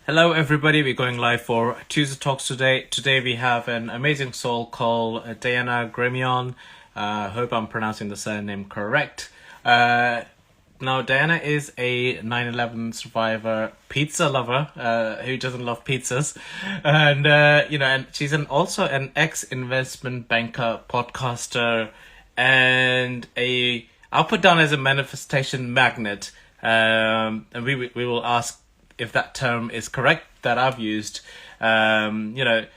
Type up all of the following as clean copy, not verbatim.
Hello, everybody. We're going live for Tuesday Talks today. Today we have an amazing soul called Diana Gremion. Hope I'm pronouncing the surname correct. Now, Diana is a 9/11 survivor, pizza lover, who doesn't love pizzas, and and she's also an ex-investment banker, podcaster, and I'll put down as a manifestation magnet. And we will ask if that term is correct that I've used. Diana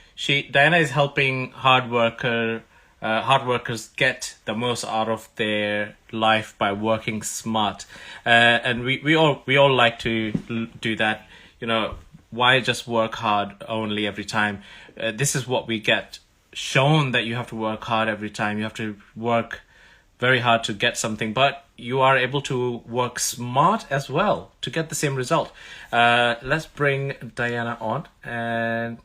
is helping hard workers get the most out of their life by working smart, and we all like to do that. Why just work hard only every time? This is what we get shown, that you have to work hard every time. You have to work very hard to get something, but you are able to work smart as well to get the same result. Let's bring Diana on. And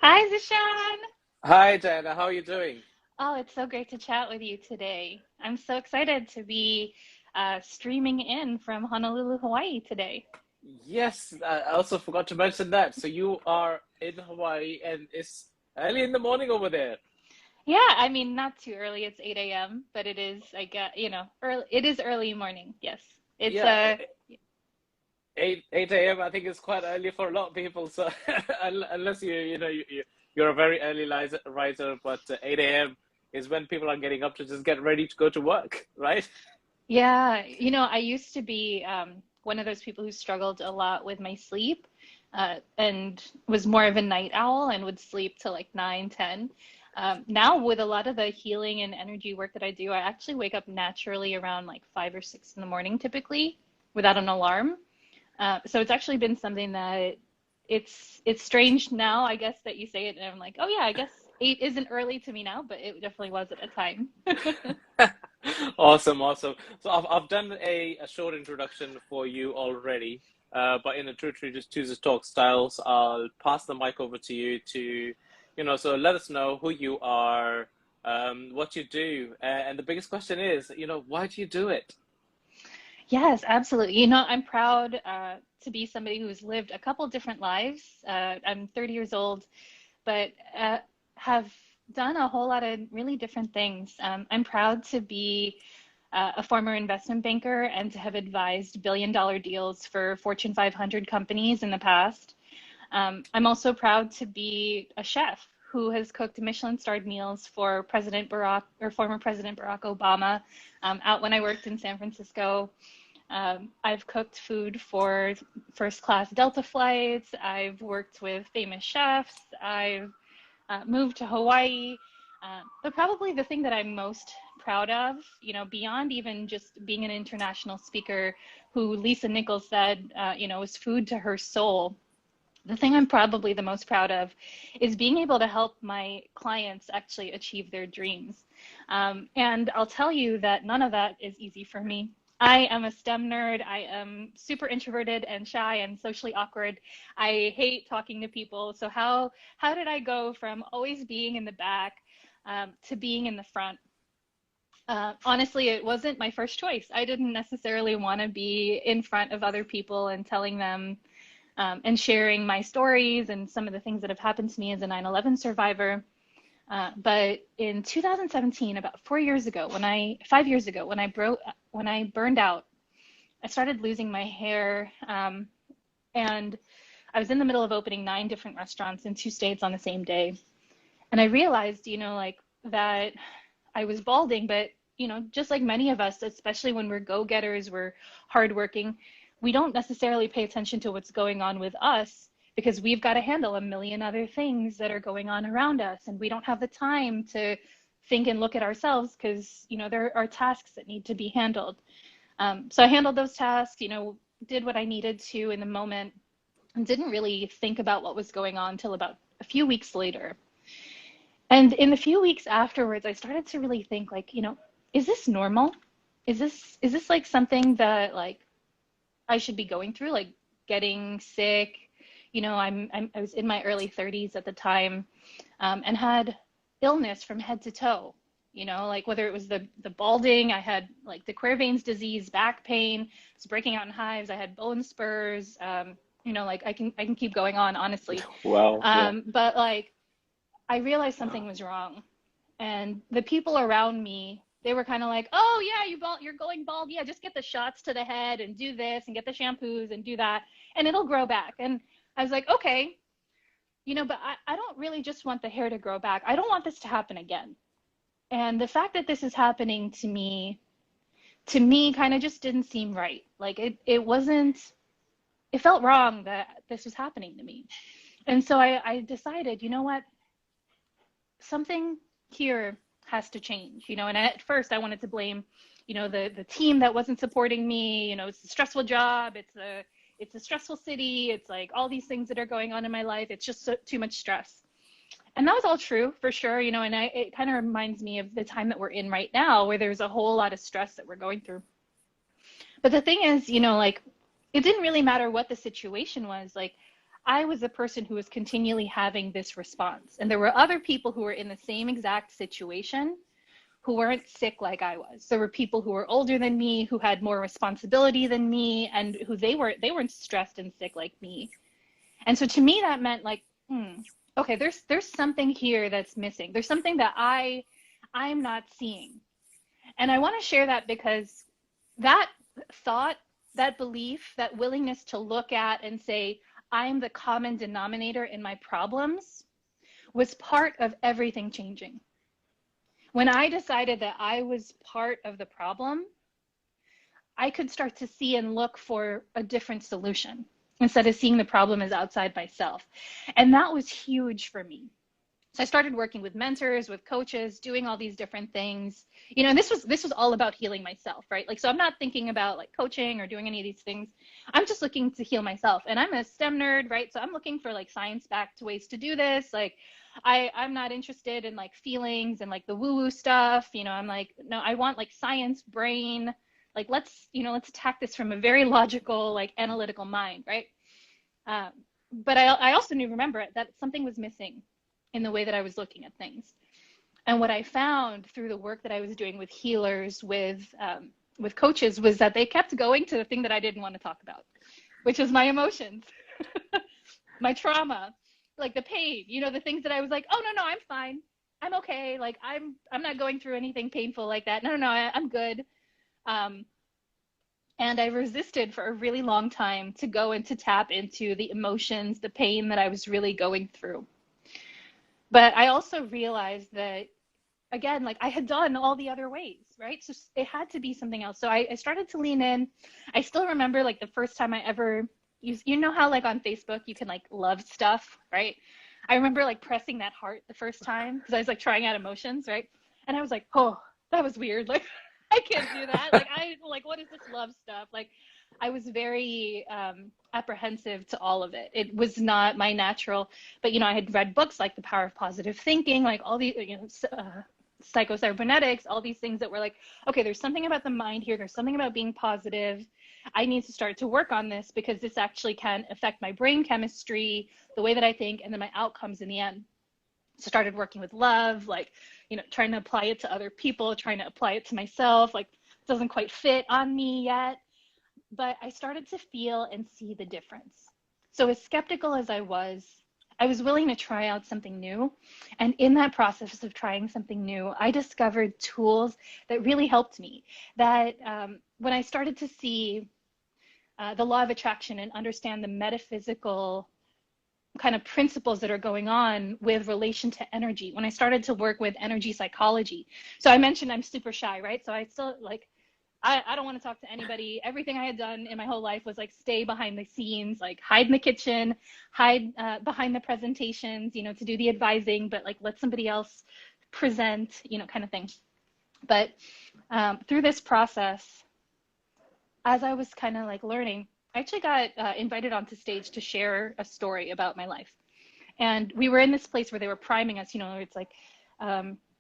Hi, Zishan. Hi, Diana. How are you doing? Oh, it's so great to chat with you today. I'm so excited to be streaming in from Honolulu, Hawaii today. Yes, I also forgot to mention that. So you are in Hawaii and it's early in the morning over there. Yeah, I mean, not too early. It's 8 a.m., but it is, I get, early. It is early morning. Yes. It's Yeah, 8 a.m. I think is quite early for a lot of people. So unless you're a very early riser, but 8 a.m. is when people are getting up to just get ready to go to work, right? Yeah, I used to be one of those people who struggled a lot with my sleep, and was more of a night owl and would sleep till like 9, 10. Now, with a lot of the healing and energy work that I do, I actually wake up naturally around like 5 or 6 in the morning, typically, without an alarm. So it's actually been something that it's strange now, I guess, that you say it, and I'm like, oh yeah, I guess 8 isn't early to me now, but it definitely was at a time. Awesome, awesome. So I've done a short introduction for you already, but in a true just Tuesday Talk styles, I'll pass the mic over to you so let us know who you are, what you do, and the biggest question is, why do you do it? Yes, absolutely. I'm proud to be somebody who's lived a couple different lives. I'm 30 years old, but have done a whole lot of really different things. I'm proud to be a former investment banker and to have advised billion-dollar deals for Fortune 500 companies in the past. I'm also proud to be a chef who has cooked Michelin-starred meals for President Barack or former President Barack Obama, out when I worked in San Francisco. I've cooked food for first class Delta flights. I've worked with famous chefs. I've moved to Hawaii. But probably the thing that I'm most proud of, beyond even just being an international speaker, who Lisa Nichols said, was food to her soul. The thing I'm probably the most proud of is being able to help my clients actually achieve their dreams. And I'll tell you that none of that is easy for me. I am a STEM nerd. I am super introverted and shy and socially awkward. I hate talking to people. So how did I go from always being in the back, to being in the front? Honestly, it wasn't my first choice. I didn't necessarily want to be in front of other people and telling them, and sharing my stories and some of the things that have happened to me as a 9/11 survivor. But in 2017, about 4 years ago, 5 years ago, when I burned out, I started losing my hair, and I was in the middle of opening 9 different restaurants in 2 states on the same day. And I realized, like that I was balding, but just like many of us, especially when we're go-getters, we're hardworking, we don't necessarily pay attention to what's going on with us because we've got to handle a million other things that are going on around us, and we don't have the time to think and look at ourselves because there are tasks that need to be handled. So I handled those tasks, did what I needed to in the moment, and didn't really think about what was going on until about a few weeks later. And in the few weeks afterwards, I started to really think like, is this normal? Is this like something that like I should be going through, like getting sick? I was in my early 30s at the time, and had illness from head to toe. Like whether it was the balding, I had like the Quervain's disease, back pain, was breaking out in hives. I had bone spurs, like I can keep going on, honestly. Wow. Yeah. But like I realized something was wrong. And the people around me, they were kind of like, "Oh yeah, you're going bald. Yeah, just get the shots to the head and do this and get the shampoos and do that and it'll grow back." And I was like, "Okay, but I don't really just want the hair to grow back. I don't want this to happen again." And the fact that this is happening to me kind of just didn't seem right. Like it wasn't, it felt wrong that this was happening to me. And so I decided, you know what? Something here has to change, and at first I wanted to blame, the team that wasn't supporting me. It's a stressful job, it's a stressful city, it's like all these things that are going on in my life, it's just too much stress. And that was all true for sure, and it kind of reminds me of the time that we're in right now, where there's a whole lot of stress that we're going through. But the thing is, like, it didn't really matter what the situation was. Like, I was a person who was continually having this response. And there were other people who were in the same exact situation who weren't sick like I was. There were people who were older than me, who had more responsibility than me, and who they weren't stressed and sick like me. And so to me, that meant like, okay, there's something here that's missing. There's something that I'm not seeing. And I want to share that because that thought, that belief, that willingness to look at and say, I'm the common denominator in my problems, was part of everything changing. When I decided that I was part of the problem, I could start to see and look for a different solution instead of seeing the problem as outside myself. And that was huge for me. So I started working with mentors, with coaches, doing all these different things, and this was all about healing myself, right? Like, so I'm not thinking about like coaching or doing any of these things. I'm just looking to heal myself. And I'm a STEM nerd, right? So I'm looking for like science-backed ways to do this. Like, I'm not interested in like feelings and like the woo-woo stuff. I'm like, no, I want like science, brain, like let's attack this from a very logical, like analytical mind, right? But I also remember that something was missing in the way that I was looking at things. And what I found through the work that I was doing with healers, with coaches, was that they kept going to the thing that I didn't want to talk about, which was my emotions, my trauma, like the pain, the things that I was like, oh, no, I'm fine. I'm okay. Like, I'm not going through anything painful like that. No, I'm good. And I resisted for a really long time to go and to tap into the emotions, the pain that I was really going through. But I also realized that, again, like I had done all the other ways, right? So it had to be something else. So I started to lean in. I still remember like the first time I ever used, how like on Facebook you can like love stuff, right? I remember like pressing that heart the first time because I was like trying out emotions, right? And I was like, oh, that was weird. Like, I can't do that. Like, what is this love stuff? Like, I was very apprehensive to all of it. It was not my natural, but I had read books like The Power of Positive Thinking, like all these, psychocybernetics, all these things that were like, okay, there's something about the mind here. There's something about being positive. I need to start to work on this because this actually can affect my brain chemistry, the way that I think, and then my outcomes in the end. So started working with love, like, trying to apply it to other people, trying to apply it to myself, like it doesn't quite fit on me yet. But I started to feel and see the difference. So as skeptical as I was willing to try out something new. And in that process of trying something new, I discovered tools that really helped me. That when I started to see the law of attraction and understand the metaphysical kind of principles that are going on with relation to energy, when I started to work with energy psychology. So I mentioned I'm super shy, right? So I still like, I don't want to talk to anybody. Everything I had done in my whole life was like stay behind the scenes, like hide in the kitchen, hide behind the presentations, to do the advising, but like let somebody else present, kind of thing. But through this process, as I was kind of like learning, I actually got invited onto stage to share a story about my life. And we were in this place where they were priming us, it's like,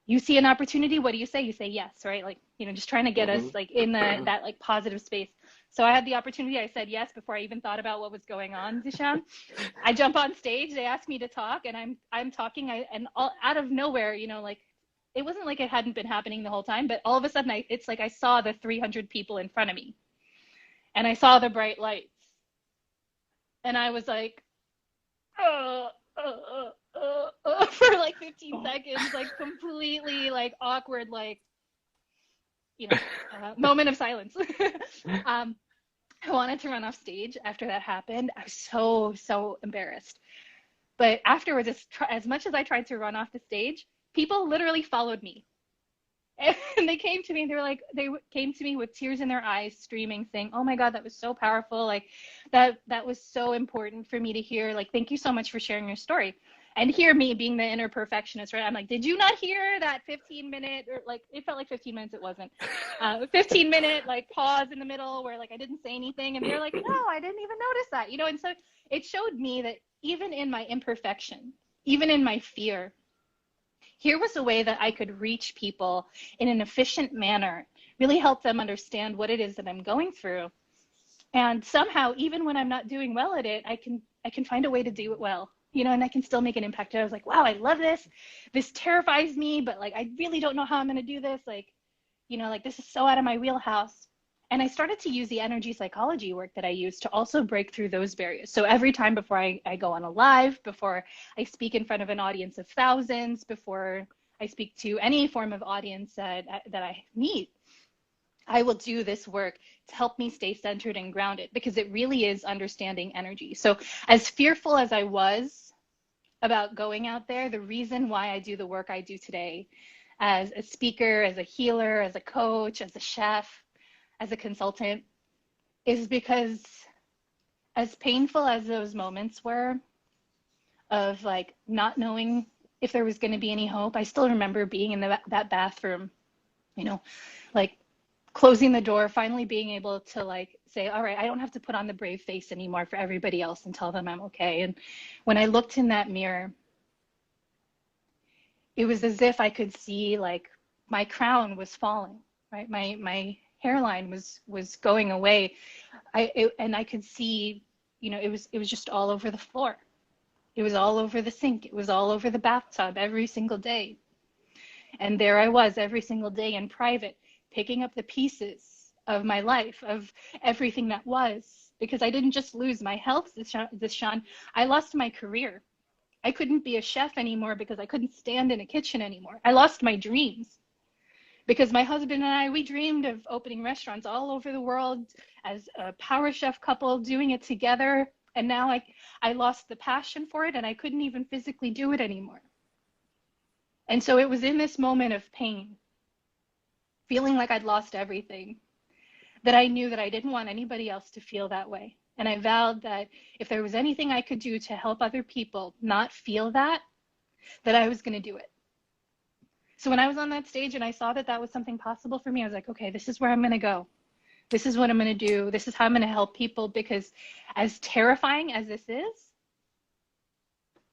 you see an opportunity, what do you say? You say yes, right? Like, just trying to get us like in that like positive space. So I had the opportunity. I said yes before I even thought about what was going on, Zishan. I jump on stage. They asked me to talk, and I'm talking. And all out of nowhere, like it wasn't like it hadn't been happening the whole time, but all of a sudden, it's like I saw the 300 people in front of me, and I saw the bright lights, And I was like, for like 15 seconds, like completely like awkward, like, moment of silence. um, I wanted to run off stage after that happened. I was so embarrassed. But afterwards, as much as I tried to run off the stage, people literally followed me. And they came to me, they came to me with tears in their eyes, streaming, saying, "Oh my God, that was so powerful. Like that was so important for me to hear. Like, thank you so much for sharing your story." And hear me being the inner perfectionist, right? I'm like, did you not hear that 15-minute, or like, it felt like 15 minutes, it wasn't, 15-minute like pause in the middle where like I didn't say anything. And they're like, no, I didn't even notice that, And so it showed me that even in my imperfection, even in my fear, here was a way that I could reach people in an efficient manner, really help them understand what it is that I'm going through. And somehow, even when I'm not doing well at it, I can find a way to do it well, and I can still make an impact. I was like, wow, I love this. This terrifies me, but like, I really don't know how I'm going to do this. Like, like this is so out of my wheelhouse. And I started to use the energy psychology work that I use to also break through those barriers. So every time before I go on a live, before I speak in front of an audience of thousands, before I speak to any form of audience that I meet, I will do this work to help me stay centered and grounded, because it really is understanding energy. So as fearful as I was about going out there, the reason why I do the work I do today as a speaker, as a healer, as a coach, as a chef, as a consultant, is because as painful as those moments were of like not knowing if there was going to be any hope, I still remember being in that bathroom, like closing the door, finally being able to like say, all right, I don't have to put on the brave face anymore for everybody else and tell them I'm okay. And when I looked in that mirror, it was as if I could see like my crown was falling, right? My hairline was going away. And I could see, it was just all over the floor. It was all over the sink. It was all over the bathtub every single day. And there I was every single day in private, picking up the pieces of my life, of everything that was, because I didn't just lose my health, Deshaun, I lost my career. I couldn't be a chef anymore because I couldn't stand in a kitchen anymore. I lost my dreams because my husband and I, we dreamed of opening restaurants all over the world as a power chef couple, doing it together. And now I lost the passion for it, and I couldn't even physically do it anymore. And so it was in this moment of pain, feeling like I'd lost everything, that I knew that I didn't want anybody else to feel that way. And I vowed that if there was anything I could do to help other people not feel that I was going to do it. So when I was on that stage and I saw that that was something possible for me, I was like, okay, this is where I'm going to go. This is what I'm going to do. This is how I'm going to help people, because as terrifying as this is,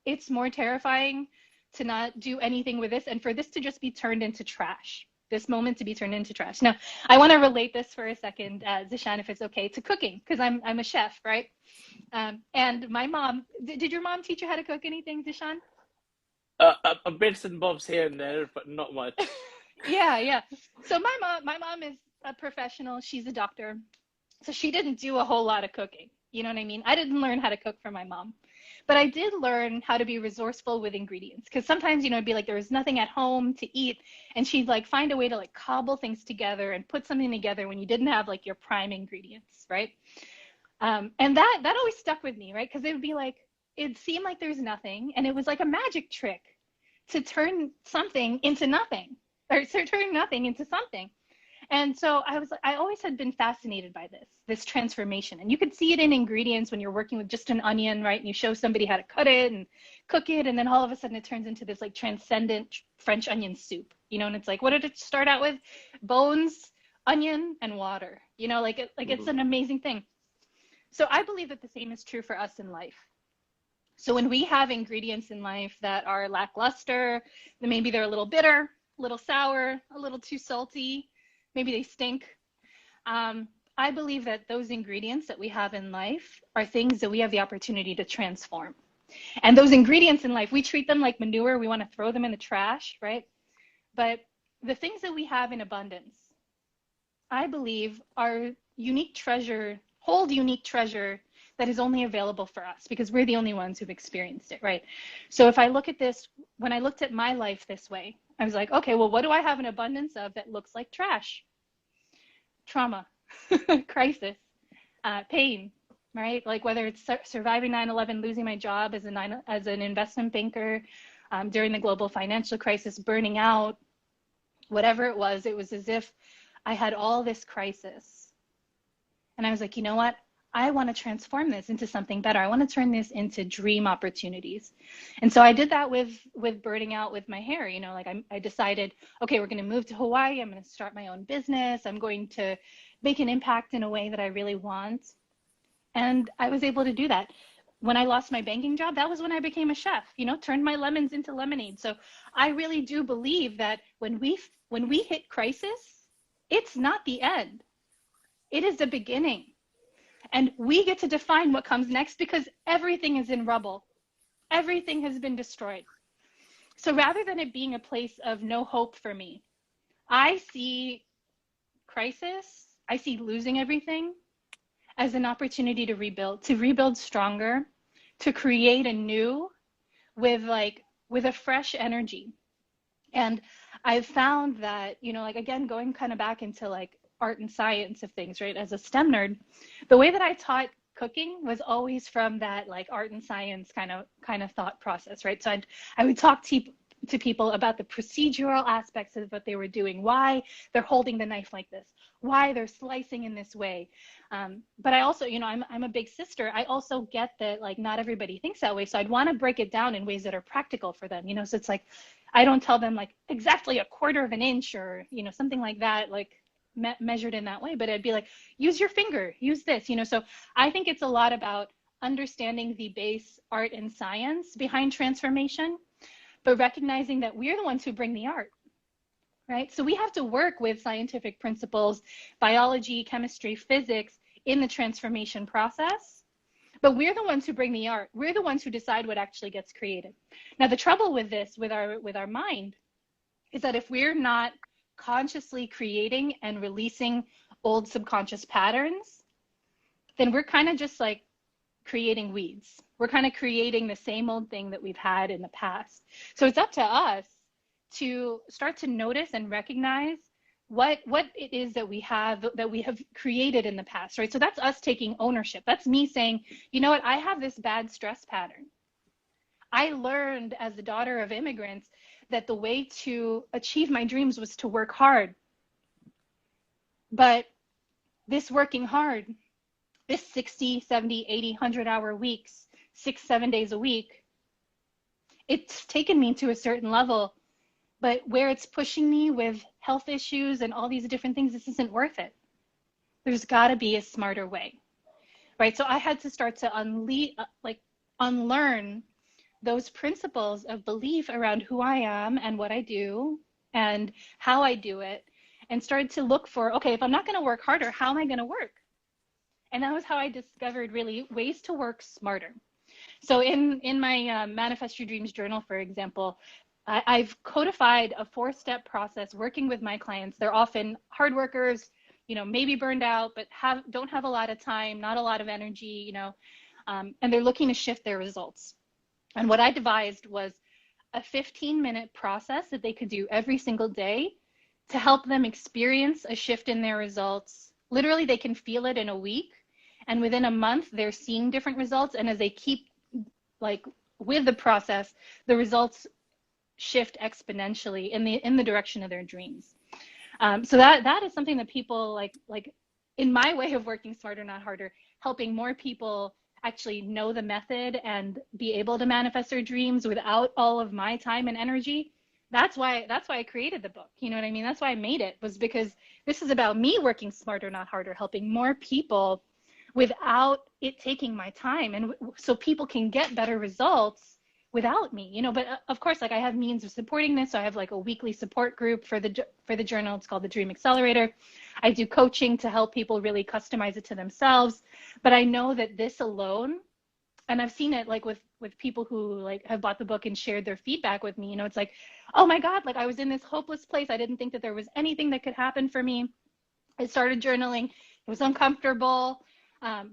it's more terrifying to not do anything with this and for this to just be turned into trash. This moment to be turned into trash. Now, I want to relate this for a second, Zishan, if it's okay, to cooking, because I'm a chef, right? And my mom, did your mom teach you how to cook anything, Zishan? A bits and bobs here and there, but not much. Yeah. So my mom is a professional. She's a doctor. So she didn't do a whole lot of cooking. You know what I mean? I didn't learn how to cook from my mom. But I did learn how to be resourceful with ingredients, because sometimes, it'd be like there was nothing at home to eat, and she'd like find a way to like cobble things together and put something together when you didn't have like your prime ingredients, right? And that always stuck with me, right? Because it would be like, it seemed like there's nothing, and it was like a magic trick to turn something into nothing, or to turn nothing into something. And so I always had been fascinated by this transformation. And you could see it in ingredients when you're working with just an onion, right? And you show somebody how to cut it and cook it. And then all of a sudden it turns into this like transcendent French onion soup, and it's like, what did it start out with? Bones, onion, and water, it's an amazing thing. So I believe that the same is true for us in life. So when we have ingredients in life that are lackluster, then maybe they're a little bitter, a little sour, a little too salty, maybe they stink. I believe that those ingredients that we have in life are things that we have the opportunity to transform. And those ingredients in life, we treat them like manure. We want to throw them in the trash, right? But the things that we have in abundance, I believe, are unique treasure, hold unique treasure that is only available for us because we're the only ones who've experienced it, right? So if I look at this, when I looked at my life this way, I was like, okay, well, what do I have an abundance of that looks like trash? Trauma, crisis, pain, right? Like whether it's surviving 9/11, losing my job as an investment banker during the global financial crisis, burning out, whatever it was as if I had all this crisis. And I was like, you know what? I want to transform this into something better. I want to turn this into dream opportunities. And so I did that with burning out with my hair. You know, like I decided, okay, we're going to move to Hawaii. I'm going to start my own business. I'm going to make an impact in a way that I really want. And I was able to do that. When I lost my banking job, that was when I became a chef, you know, turned my lemons into lemonade. So I really do believe that when we hit crisis, it's not the end. It is the beginning. And we get to define what comes next because everything is in rubble. Everything has been destroyed. So rather than it being a place of no hope for me, I see crisis, I see losing everything as an opportunity to rebuild stronger, to create anew with a fresh energy. And I've found that, you know, like again, going kind of back into like art and science of things, right? As a STEM nerd, the way that I taught cooking was always from that like art and science kind of thought process, right? So I would talk to people about the procedural aspects of what they were doing, why they're holding the knife like this, why they're slicing in this way. But I also, you know, I'm a big sister. I also get that like not everybody thinks that way. So I'd want to break it down in ways that are practical for them, you know? So it's like, I don't tell them like exactly a quarter of an inch or, you know, something like that, like measured in that way, but I'd be like, use your finger, use this, you know? So I think it's a lot about understanding the base art and science behind transformation, but recognizing that we're the ones who bring the art, right? So we have to work with scientific principles, biology, chemistry, physics in the transformation process, but we're the ones who bring the art. We're the ones who decide what actually gets created. Now, the trouble with this, with our mind, is that if we're not consciously creating and releasing old subconscious patterns, then we're kind of just like creating weeds. We're kind of creating the same old thing that we've had in the past. So it's up to us to start to notice and recognize what it is that we have created in the past, right? So that's us taking ownership. That's me saying, you know what, I have this bad stress pattern. I learned as the daughter of immigrants that the way to achieve my dreams was to work hard. But this working hard, this 60, 70, 80, 100-hour weeks, 6-7 days a week, it's taken me to a certain level, but where it's pushing me with health issues and all these different things, this isn't worth it. There's got to be a smarter way, right? So I had to start to unlearn those principles of belief around who I am and what I do and how I do it, and started to look for, okay, if I'm not going to work harder, how am I going to work? And that was how I discovered really ways to work smarter. So in my Manifest Your Dreams journal, for example, I've codified a 4-step process working with my clients. They're often hard workers, you know, maybe burned out, but don't have a lot of time, not a lot of energy, you know, and they're looking to shift their results. And what I devised was a 15-minute process that they could do every single day to help them experience a shift in their results. Literally, they can feel it in a week. And within a month, they're seeing different results. And as they keep like with the process, the results shift exponentially in the direction of their dreams. So that is something that people like in my way of working smarter, not harder, helping more people actually know the method and be able to manifest their dreams without all of my time and energy. That's why I created the book. You know what I mean? That's why I made it, was because this is about me working smarter, not harder, helping more people without it taking my time, and so people can get better results without me, you know. But of course, like I have means of supporting this. So I have like a weekly support group for the journal. It's called the Dream Accelerator. I do coaching to help people really customize it to themselves. But I know that this alone, and I've seen it like with people who like have bought the book and shared their feedback with me, you know, it's like, oh my God, like I was in this hopeless place. I didn't think that there was anything that could happen for me. I started journaling. It was uncomfortable.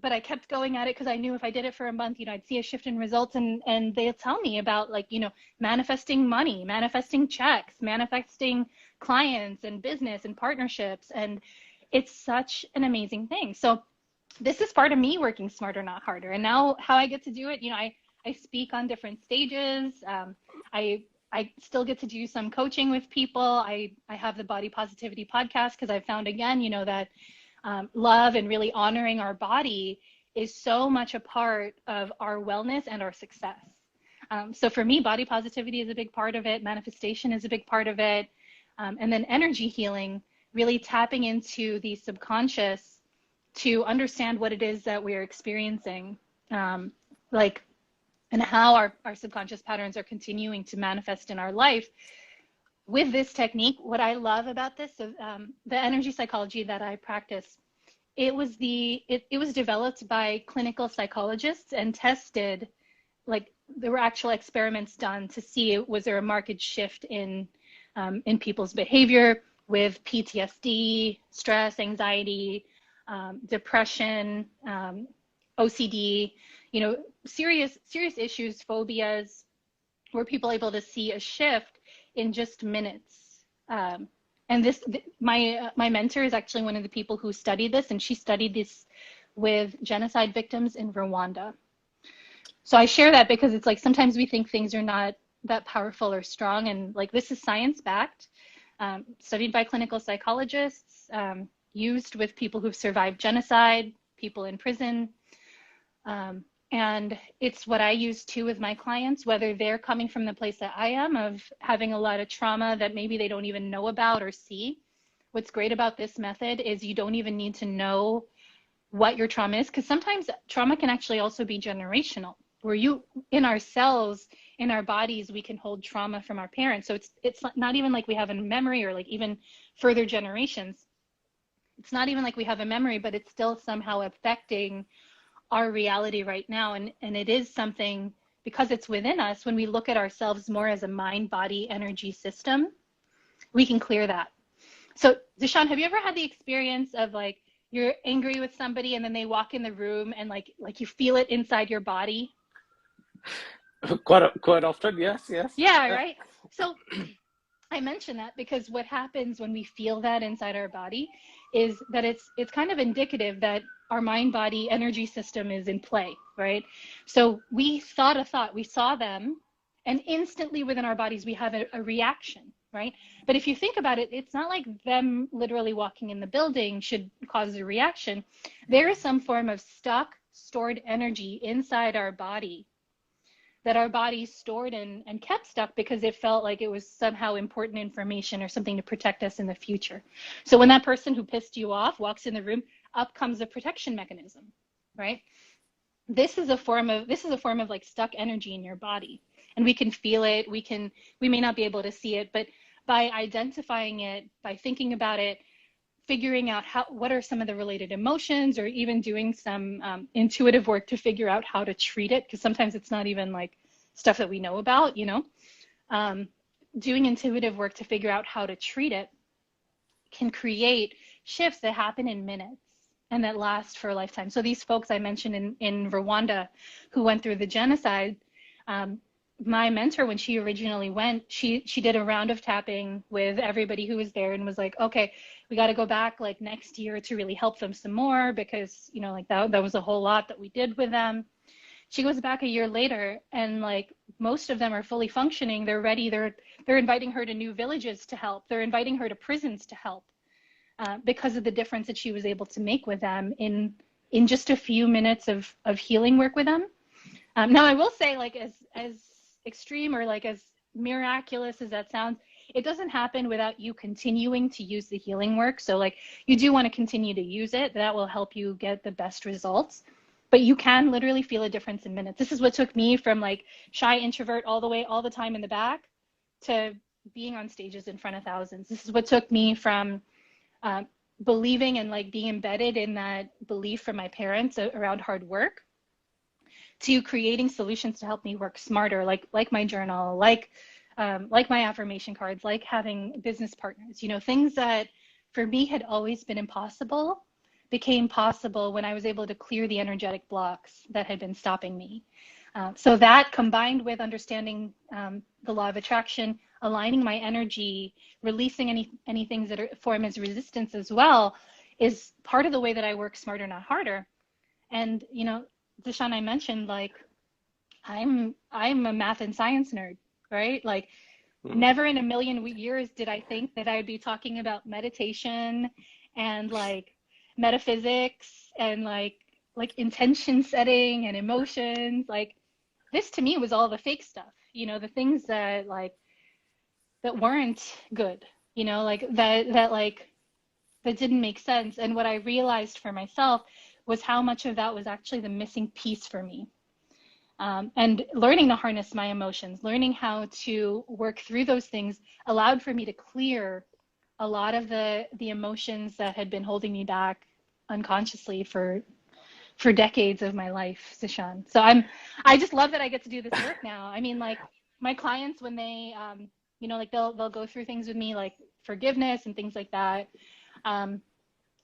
But I kept going at it because I knew if I did it for a month, I'd see a shift in results, and they'll tell me about like, manifesting money, manifesting checks, manifesting clients and business and partnerships. And it's such an amazing thing. So this is part of me working smarter, not harder. And now how I get to do it, I speak on different stages. I still get to do some coaching with people. I have the Body Positivity podcast because I found again, that love and really honoring our body is so much a part of our wellness and our success. So for me, body positivity is a big part of it. Manifestation is a big part of it. And then energy healing, really tapping into the subconscious to understand what it is that we're experiencing, and how our subconscious patterns are continuing to manifest in our life. With this technique, what I love about this, the energy psychology that I practice, it was developed by clinical psychologists and tested, like there were actual experiments done to see was there a marked shift in people's behavior with PTSD, stress, anxiety, depression, OCD, serious issues, phobias. Were people able to see a shift in just minutes? And my mentor is actually one of the people who studied this, and she studied this with genocide victims in Rwanda. So I share that because it's like sometimes we think things are not that powerful or strong, and like this is science-backed, studied by clinical psychologists, used with people who've survived genocide, people in prison. And it's what I use too with my clients, whether they're coming from the place that I am of having a lot of trauma that maybe they don't even know about or see. What's great about this method is you don't even need to know what your trauma is, because sometimes trauma can actually also be generational, where in our cells, in our bodies, we can hold trauma from our parents. So it's not even like we have a memory, or like even further generations. It's not even like we have a memory, but it's still somehow affecting our reality right now. And it is something, because it's within us, when we look at ourselves more as a mind, body, energy system, we can clear that. So Deshaun, have you ever had the experience of like, you're angry with somebody and then they walk in the room and like you feel it inside your body? Quite often, yes. Yeah, right. So I mention that because what happens when we feel that inside our body is that it's kind of indicative that our mind body energy system is in play, right? So we thought a thought, we saw them, and instantly within our bodies we have a reaction, right? But if you think about it, it's not like them literally walking in the building should cause a reaction. There is some form of stuck, stored energy inside our body that our body stored and kept stuck because it felt like it was somehow important information or something to protect us in the future. So when that person who pissed you off walks in the room, up comes a protection mechanism, right? This is a form of like stuck energy in your body, and we can feel it. We may not be able to see it, but by identifying it, by thinking about it, figuring out what are some of the related emotions, or even doing some intuitive work to figure out how to treat it, because sometimes it's not even like stuff that we know about, doing intuitive work to figure out how to treat it can create shifts that happen in minutes and that last for a lifetime. So these folks I mentioned in Rwanda who went through the genocide, my mentor, when she originally went, she did a round of tapping with everybody who was there and was like, okay, we got to go back like next year to really help them some more, because like that was a whole lot that we did with them. She goes back a year later, and like most of them are fully functioning. They're ready. They're inviting her to new villages to help. They're inviting her to prisons to help, because of the difference that she was able to make with them in just a few minutes of healing work with them. Now I will say, like as extreme or like as miraculous as that sounds, it doesn't happen without you continuing to use the healing work. So like you do want to continue to use it. That will help you get the best results. But you can literally feel a difference in minutes. This is what took me from like shy introvert all the time in the back to being on stages in front of thousands. This is what took me from believing and like being embedded in that belief from my parents around hard work, to creating solutions to help me work smarter, like my journal, like my affirmation cards, like having business partners, things that for me had always been impossible, became possible when I was able to clear the energetic blocks that had been stopping me. So that, combined with understanding the law of attraction, aligning my energy, releasing any things that form as resistance as well, is part of the way that I work smarter, not harder. And, you know, Deshaun, I mentioned, like, I'm a math and science nerd, right? Like, never in a million years did I think that I'd be talking about meditation and like metaphysics and like intention setting and emotions. Like, this to me was all the fake stuff, you know, the things that like that weren't good, you know, like that didn't make sense. And what I realized for myself was how much of that was actually the missing piece for me. And learning to harness my emotions, learning how to work through those things allowed for me to clear a lot of the emotions that had been holding me back unconsciously for decades of my life, Sishan. So I just love that I get to do this work now. I mean, like, my clients, when they, you know, like they'll go through things with me, like forgiveness and things like that.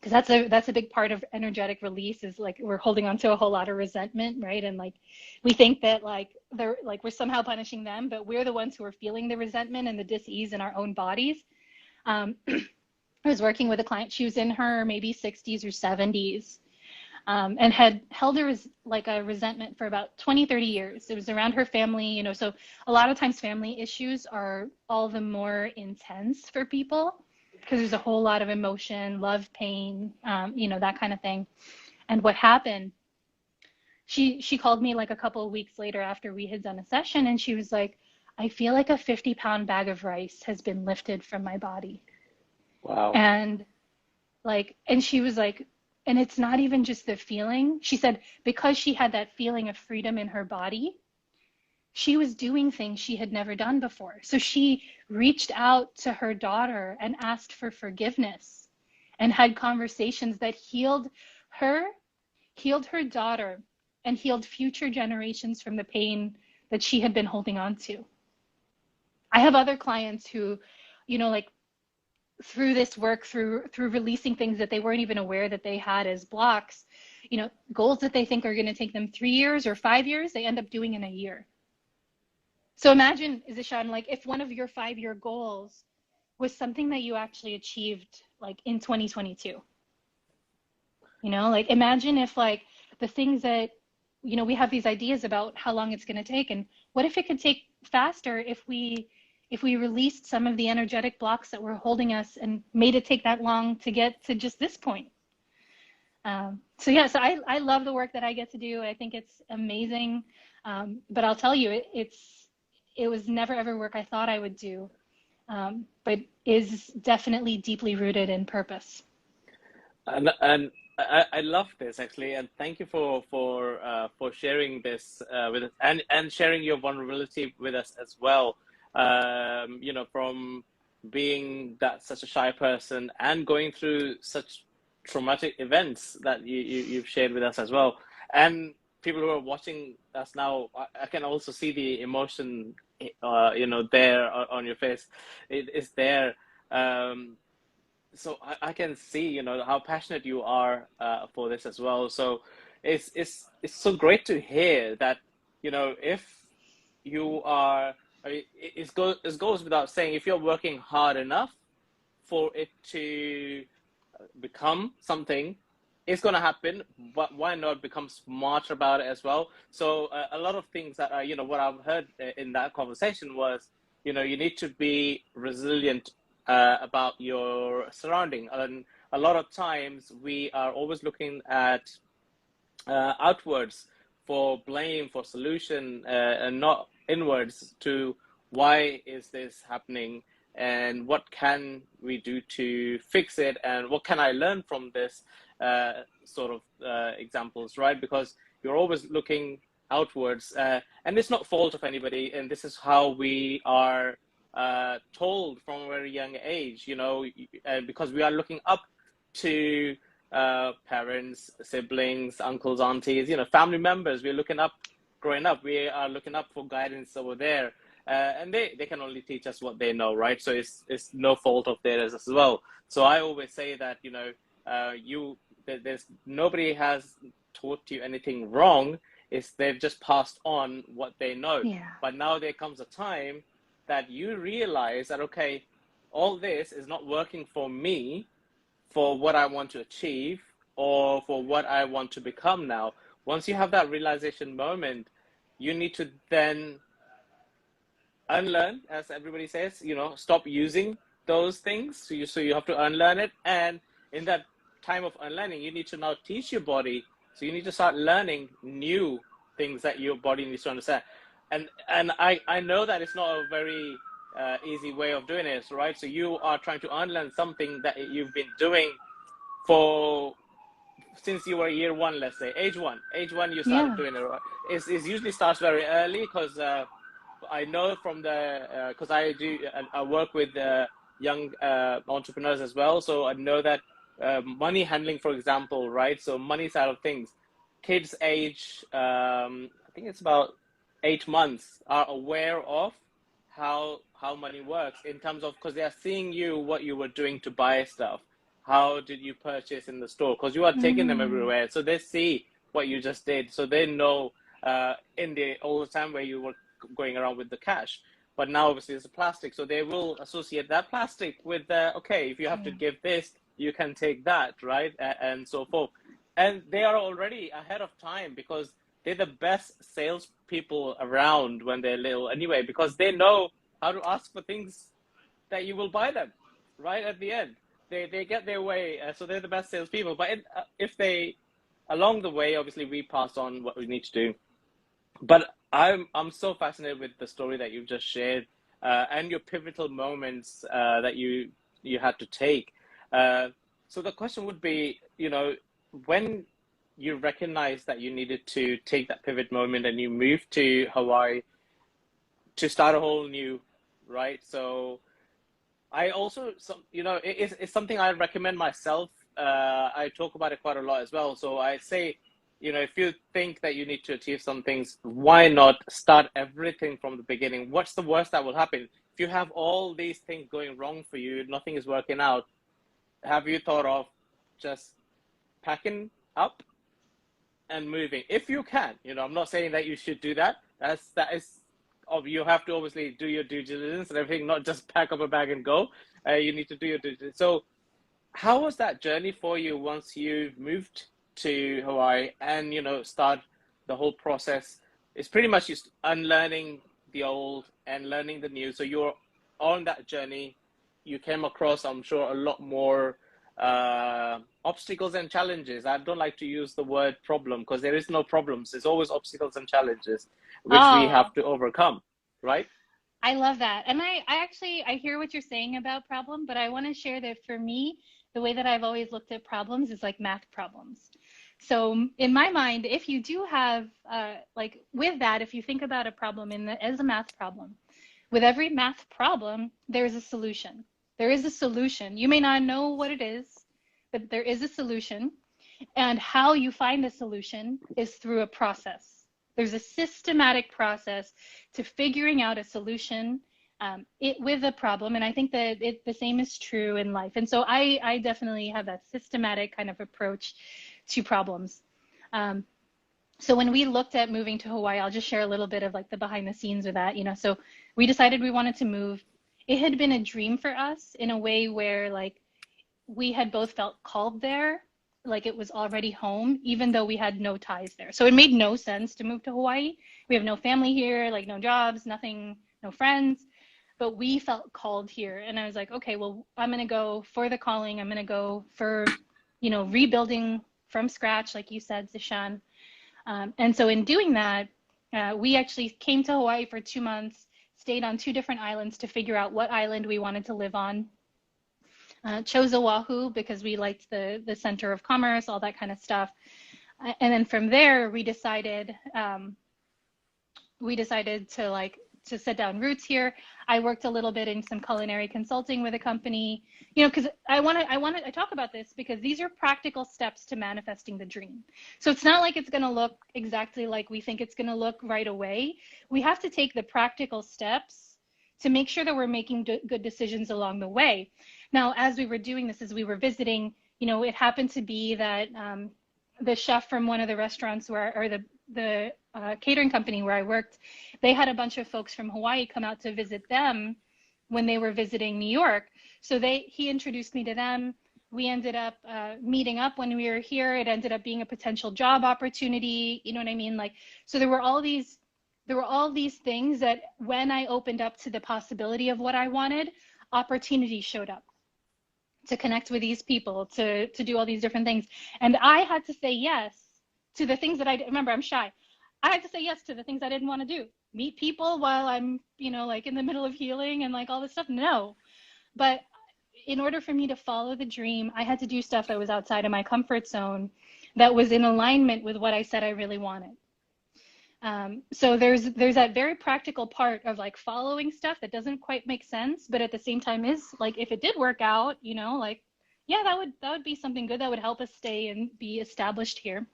Because that's a big part of energetic release, is like we're holding on to a whole lot of resentment, right? And like we think that like we're somehow punishing them, but we're the ones who are feeling the resentment and the dis-ease in our own bodies. I was working with a client. She was in her maybe 60s or 70s, and had held her as like a resentment for about 20, 30 years. It was around her family, you know, so a lot of times family issues are all the more intense for people because there's a whole lot of emotion, love, pain, you know, that kind of thing. And what happened, she called me like a couple of weeks later after we had done a session, and she was like, I feel like a 50-pound bag of rice has been lifted from my body. Wow. And like, and she was like, and it's not even just the feeling. She said because she had that feeling of freedom in her body, she was doing things she had never done before. So she reached out to her daughter and asked for forgiveness and had conversations that healed her daughter, and healed future generations from the pain that she had been holding on to. I have other clients who, you know, like through this work, through releasing things that they weren't even aware that they had as blocks, you know, goals that they think are going to take them 3 years or 5 years, they end up doing in a year. So imagine, Zishan, like if one of your 5-year goals was something that you actually achieved like in 2022. You know, like imagine if like the things that, you know, we have these ideas about how long it's going to take, and what if it could take faster if we released some of the energetic blocks that were holding us and made it take that long to get to just this point. So yeah, so I love the work that I get to do. I think it's amazing. But I'll tell you, it was never ever work I thought I would do, but is definitely deeply rooted in purpose. And I love this actually, and thank you for sharing this with us, and sharing your vulnerability with us as well. You know, from being such a shy person and going through such traumatic events that you've shared with us as well. And people who are watching us now, I can also see the emotion, you know, there on your face. It is there. So I can see, you know, how passionate you are for this as well. So it's so great to hear that, you know, if you are, I mean, it goes without saying, if you're working hard enough for it to become something, it's going to happen. But why not become smarter about it as well? So a lot of things that are, you know, what I've heard in that conversation was, you know, you need to be resilient about your surrounding. And a lot of times we are always looking at outwards for blame, for solution, and not inwards to why is this happening and what can we do to fix it, and what can I learn from this sort of examples, right? Because you're always looking outwards, and it's not fault of anybody, and this is how we are told from a very young age, you know, because we are looking up to parents, siblings, uncles, aunties, you know, family members. We're looking up, growing up, we are looking up for guidance over there. And they can only teach us what they know, right? So it's no fault of theirs as well. So I always say that, you know, you there's nobody has taught you anything wrong. It's they've just passed on what they know. Yeah. But now there comes a time that you realize that, okay, all this is not working for me, for what I want to achieve or for what I want to become now. Once you have that realization moment, you need to then unlearn, as everybody says, stop using those things. So you have to unlearn it. And in that time of unlearning, you need to now teach your body. So you need to start learning new things that your body needs to understand. And I know that it's not a very easy way of doing it, right? So you are trying to unlearn something that you've been doing for since you were year one, let's say age one you started Yeah. doing it, right? It usually starts very early, because I know from the because I work with young entrepreneurs as well, so I know that money handling, for example, right? So money side of things, kids age I think it's about 8 months are aware of how money works, in terms of, because they are seeing you what you were doing to buy stuff, how did you purchase in the store, because you are taking them Mm. everywhere, so they see what you just did, so they know in the old time where you were going around with the cash. But now obviously it's a plastic, so they will associate that plastic with okay, if you have to Yeah. give this, you can take that, right? And so forth. And they are already ahead of time, because they're the best salespeople around when they're little anyway, because they know how to ask for things that you will buy them, right? At the end, they get their way, so they're the best salespeople. But if they, along the way, obviously we pass on what we need to do. But I'm so fascinated with the story that you've just shared, and your pivotal moments that you had to take. So the question would be, when you recognized that you needed to take that pivot moment and you moved to Hawaii to start a whole new, right? So I also, it's something I recommend myself. I talk about it quite a lot as well. So I say, if you think that you need to achieve some things, why not start everything from the beginning? What's the worst that will happen? If you have all these things going wrong for you, nothing is working out, have you thought of just packing up and moving? If you can, I'm not saying that you should do that. That is, you have to obviously do your due diligence and everything, not just pack up a bag and go. You need to do your due diligence. So how was that journey for you once you moved to Hawaii and, start the whole process? It's pretty much just unlearning the old and learning the new. So you're on that journey. You came across, I'm sure, a lot more obstacles and challenges. I don't like to use the word problem, because there is no problems. There's always obstacles and challenges which we Oh, have to overcome, right? I love that. And I actually, I hear what you're saying about problem, but I want to share that for me, the way that I've always looked at problems is like math problems. So in my mind, if you do have, like with that, if you think about a problem as a math problem, with every math problem, there's a solution. There is a solution. You may not know what it is, but there is a solution. And how you find a solution is through a process. There's a systematic process to figuring out a solution with a problem. And I think that the same is true in life. And so I definitely have that systematic kind of approach to problems. So when we looked at moving to Hawaii, I'll just share a little bit of like the behind the scenes of that, so we decided we wanted to move. It had been a dream for us in a way where like we had both felt called there, like it was already home, even though we had no ties there. So it made no sense to move to Hawaii. We have no family here, like no jobs, nothing, no friends, but we felt called here. And I was like, okay, well, I'm going to go for the calling. I'm going to go for, rebuilding from scratch, like you said, Zishan. And so in doing that, we actually came to Hawaii for 2 months, stayed on 2 different islands to figure out what island we wanted to live on. Chose Oahu because we liked the center of commerce, all that kind of stuff. And then from there, we decided to set down roots here. I worked a little bit in some culinary consulting with a company, because I talk about this because these are practical steps to manifesting the dream. So it's not like it's going to look exactly like we think it's going to look right away. We have to take the practical steps to make sure that we're making good decisions along the way. Now, as we were doing this, as we were visiting, You know, it happened to be that the chef from one of the restaurants or the catering company where I worked, they had a bunch of folks from Hawaii come out to visit them when they were visiting New York. So he introduced me to them. We ended up meeting up when we were here. It ended up being a potential job opportunity. You know what I mean? Like, so there were all these things that when I opened up to the possibility of what I wanted, opportunities showed up to connect with these people, to do all these different things. And I had to say yes to the things that remember, I'm shy. I had to say yes to the things I didn't want to do. Meet people while I'm, you know, like in the middle of healing and like all this stuff. No. But in order for me to follow the dream, I had to do stuff that was outside of my comfort zone, that was in alignment with what I said I really wanted. So there's that very practical part of like following stuff that doesn't quite make sense, but at the same time is like, if it did work out, you know, like, yeah, that would be something good that would help us stay and be established here.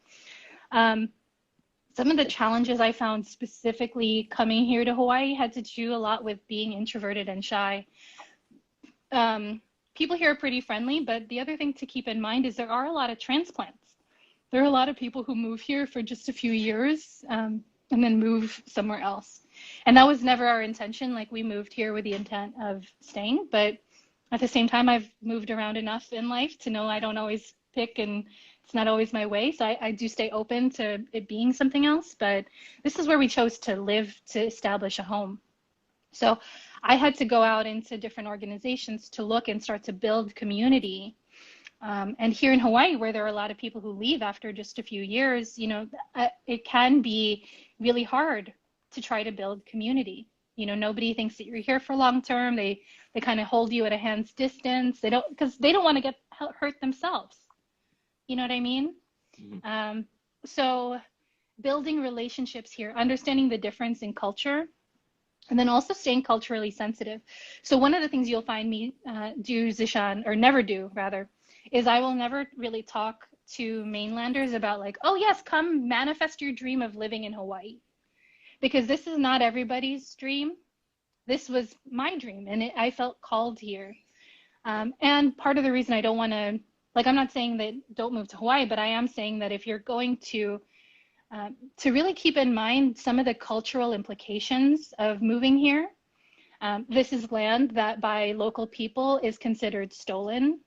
Some of the challenges I found specifically coming here to Hawaii had to do a lot with being introverted and shy. People here are pretty friendly, but the other thing to keep in mind is there are a lot of transplants. There are a lot of people who move here for just a few years and then move somewhere else. And that was never our intention. Like, we moved here with the intent of staying, but at the same time, I've moved around enough in life to know I don't always pick, and it's not always my way. So I do stay open to it being something else, but this is where we chose to live, to establish a home. So I had to go out into different organizations to look and start to build community. And here in Hawaii, where there are a lot of people who leave after just a few years, you know, it can be really hard to try to build community. You know, nobody thinks that you're here for long term. They kind of hold you at a hand's distance. Because they don't want to get hurt themselves. You know what I mean? Mm-hmm. So building relationships here, understanding the difference in culture, and then also staying culturally sensitive. So one of the things you'll find me do, Zishan, or never do rather, is I will never really talk to mainlanders about like, oh yes, come manifest your dream of living in Hawaii. Because this is not everybody's dream. This was my dream, and I felt called here. And part of the reason I don't want to, like, I'm not saying that don't move to Hawaii, but I am saying that if you're going to really keep in mind some of the cultural implications of moving here. This is land that by local people is considered stolen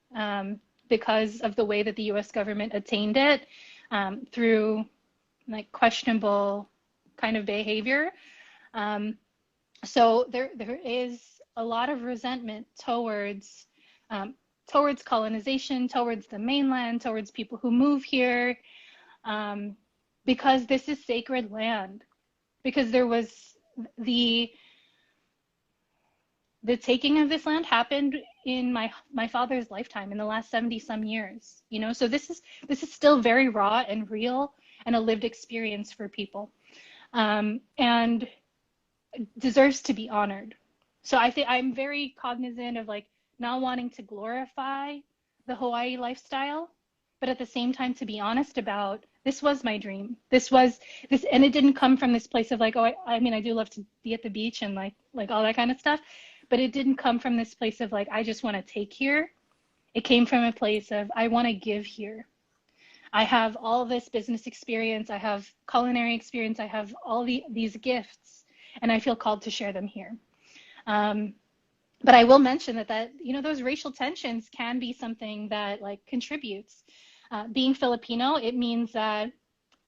because of the way that the US government attained it through like questionable kind of behavior. So there is a lot of resentment towards colonization, towards the mainland, towards people who move here. Because this is sacred land, because there was the taking of this land happened in my father's lifetime, in the last 70 some years, you know. So this is still very raw and real and a lived experience for people, and deserves to be honored. So I think I'm very cognizant of like not wanting to glorify the Hawaii lifestyle, but at the same time to be honest about, this was my dream. This, and it didn't come from this place of like, oh, I mean, I do love to be at the beach and like all that kind of stuff, but it didn't come from this place of like, I just want to take here. It came from a place of, I want to give here. I have all this business experience. I have culinary experience. I have all these gifts, and I feel called to share them here. But I will mention that, you know, those racial tensions can be something that like contributes. Being Filipino, it means that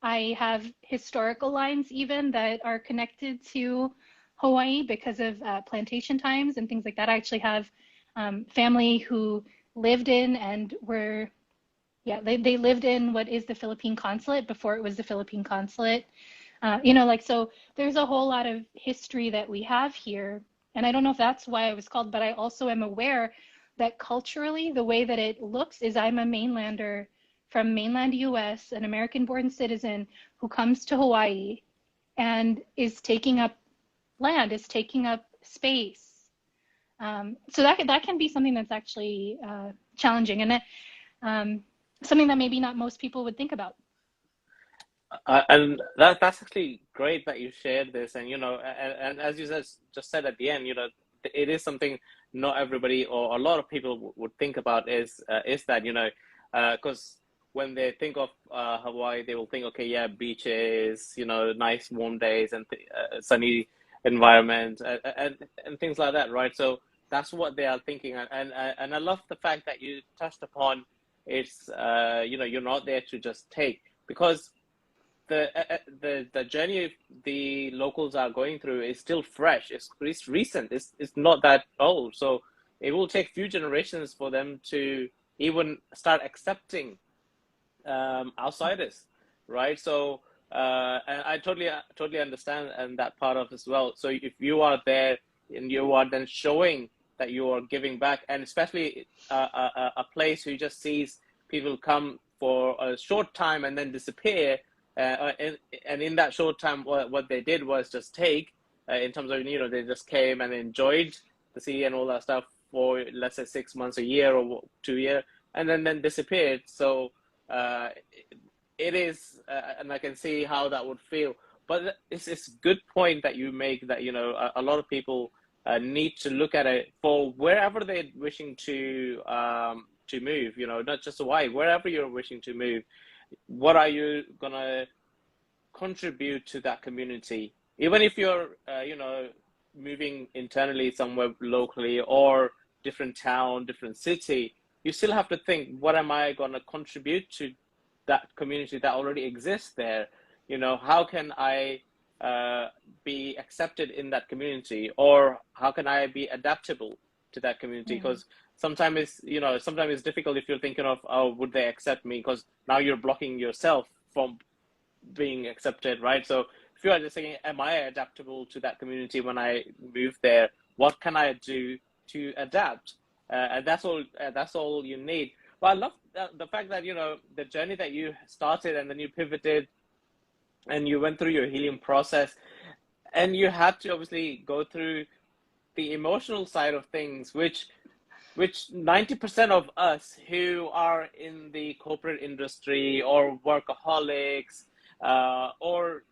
I have historical lines even that are connected to Hawaii because of plantation times and things like that. I actually have family who lived in and were, they lived in what is the Philippine consulate before it was the Philippine consulate. You know, like, so there's a whole lot of history that we have here. And I don't know if that's why I was called, but I also am aware that culturally, the way that it looks is I'm a mainlander from mainland US, an American-born citizen who comes to Hawaii and is taking up land, is taking up space. So that can be something that's actually challenging, and something that maybe not most people would think about. And that's actually great that you shared this, and you know, and as you just said at the end, you know, it is something not everybody or a lot of people would think about is that, you know, Because when they think of Hawaii, they will think, okay, yeah, beaches, nice warm days and sunny environment and things like that, right? So that's what they are thinking, and I love the fact that you touched upon it's you're not there to just take, because the journey the locals are going through is still fresh. It's recent. It's not that old. So it will take few generations for them to even start accepting outsiders, right? So and I totally understand and that part of as well. So if you are there and you are then showing that you are giving back, and especially a place who just sees people come for a short time and then disappear, and in that short time, what they did was just take, in terms of, they just came and enjoyed the sea and all that stuff for, let's say, 6 months, a year, or 2 years, and then disappeared. So it is, and I can see how that would feel. But it's a good point that you make, that a lot of people need to look at it for wherever they're wishing to move. Not just Hawaii, wherever you're wishing to move. What are you gonna contribute to that community? Even if you're, moving internally somewhere locally, or different town, different city, you still have to think, what am I gonna contribute to that community that already exists there? How can I be accepted in that community, or how can I be adaptable to that community? Because sometimes it's difficult if you're thinking of, oh, would they accept me? Because now you're blocking yourself from being accepted, right? So if you are just saying, am I adaptable to that community when I move there? What can I do to adapt? And that's all you need. But I love the fact that the journey that you started, and then you pivoted, and you went through your healing process, and you had to obviously go through the emotional side of things, which 90% of us who are in the corporate industry, or workaholics, or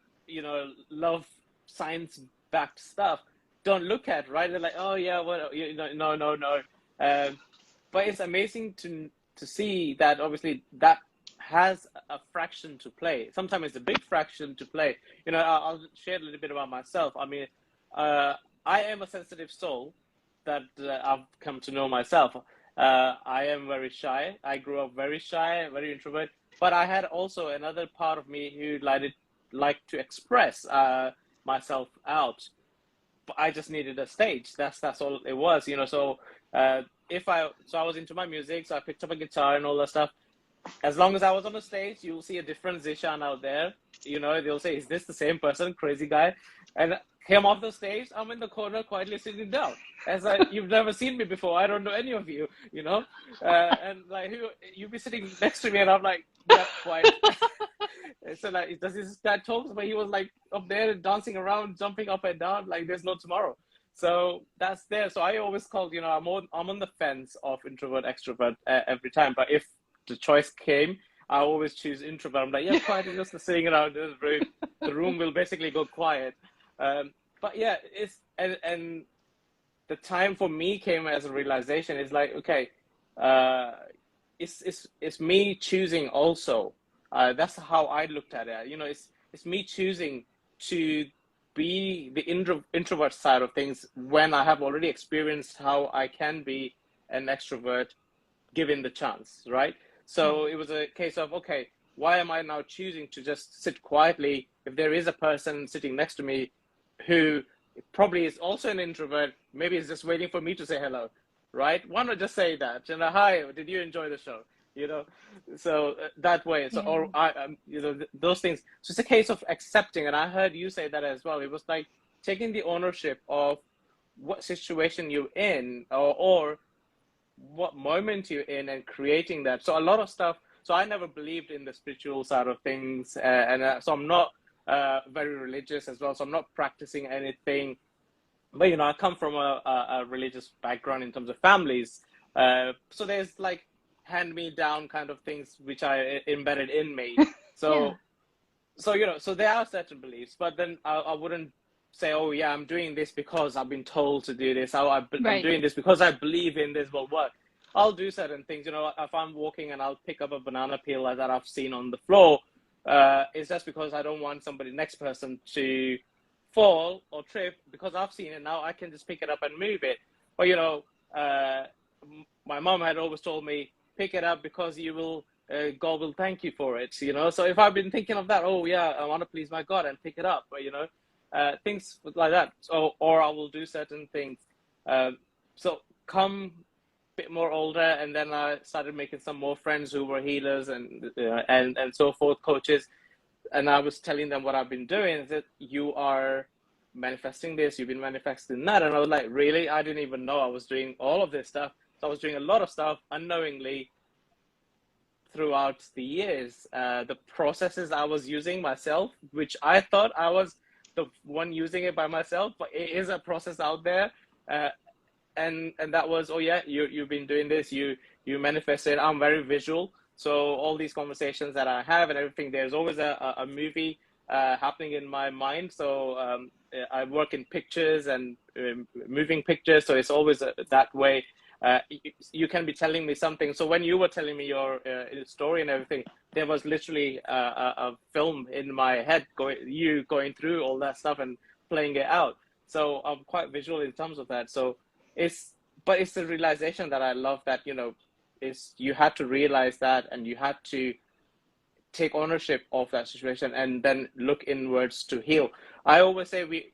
love science-backed stuff, don't look at, right? They're like, oh yeah, well, no. But it's amazing to see that obviously that has a fraction to play. Sometimes it's a big fraction to play. I'll share a little bit about myself. I mean, I am a sensitive soul that I've come to know myself. I am very shy. I grew up very shy, very introvert. But I had also another part of me who liked to express myself out. But I just needed a stage. That's all it was. So I was into my music, so I picked up a guitar and all that stuff. As long as I was on the stage, you'll see a different Zishan out there. They'll say, is this the same person, crazy guy? And came off the stage, I'm in the corner quietly sitting down. As you've never seen me before. I don't know any of you, and like, you'll be sitting next to me, and I'm like, yeah, quiet. So like, does this guy talk? But he was like up there dancing around, jumping up and down, like there's no tomorrow. So that's there. So I always called, I'm on the fence of introvert, extrovert every time. But if the choice came, I always choose introvert. I'm like, yeah, quiet, just sitting around in the room. The room will basically go quiet. But yeah, and the time for me came as a realization. It's like, okay, it's me choosing also. That's how I looked at it. It's me choosing to be the introvert side of things when I have already experienced how I can be an extrovert given the chance, right? So it was a case of, okay, why am I now choosing to just sit quietly if there is a person sitting next to me who probably is also an introvert, maybe is just waiting for me to say hello, right? Why not just say that? Hi, did you enjoy the show? So that way. So, or those things. So it's a case of accepting. And I heard you say that as well. It was like taking the ownership of what situation you're in, or what moment you're in, and creating that. So a lot of stuff. So I never believed in the spiritual side of things, so I'm not very religious as well. So I'm not practicing anything. But I come from a religious background in terms of families. So there's like hand-me-down kind of things which I embedded in me. So so there are certain beliefs, but then I wouldn't say, oh yeah, I'm doing this because I've been told to do this. I'm doing this because I believe in this will work. I'll do certain things. You know, if I'm walking and I'll pick up a banana peel that I've seen on the floor, it's just because I don't want somebody next person to fall or trip because I've seen it now. I can just pick it up and move it. Or you know, my mom had always told me, pick it up because you will. God will thank you for it, you know. So if I've been thinking of that, oh yeah, I want to please my God and pick it up, but you know, things like that. So, or I will do certain things. So come a bit more older, and then I started making some more friends who were healers and so forth, coaches, and I was telling them what I've been doing. Is that you are manifesting this, you've been manifesting that, and I was like, really? I didn't even know I was doing all of this stuff. So I was doing a lot of stuff unknowingly throughout the years. The processes I was using myself, which I thought I was the one using it by myself, but it is a process out there. And that was, oh yeah, you've been doing this, you manifested. I'm very visual, so all these conversations that I have and everything, there's always a movie happening in my mind. So I work in pictures and moving pictures, so it's always that way. You can be telling me something. So when you were telling me your story and everything, there was literally a film in my head going through all that stuff and playing it out. So I'm quite visual in terms of that. So it's the realization that I love, that, you know, is you had to realize that, and you had to take ownership of that situation and then look inwards to heal. I always say we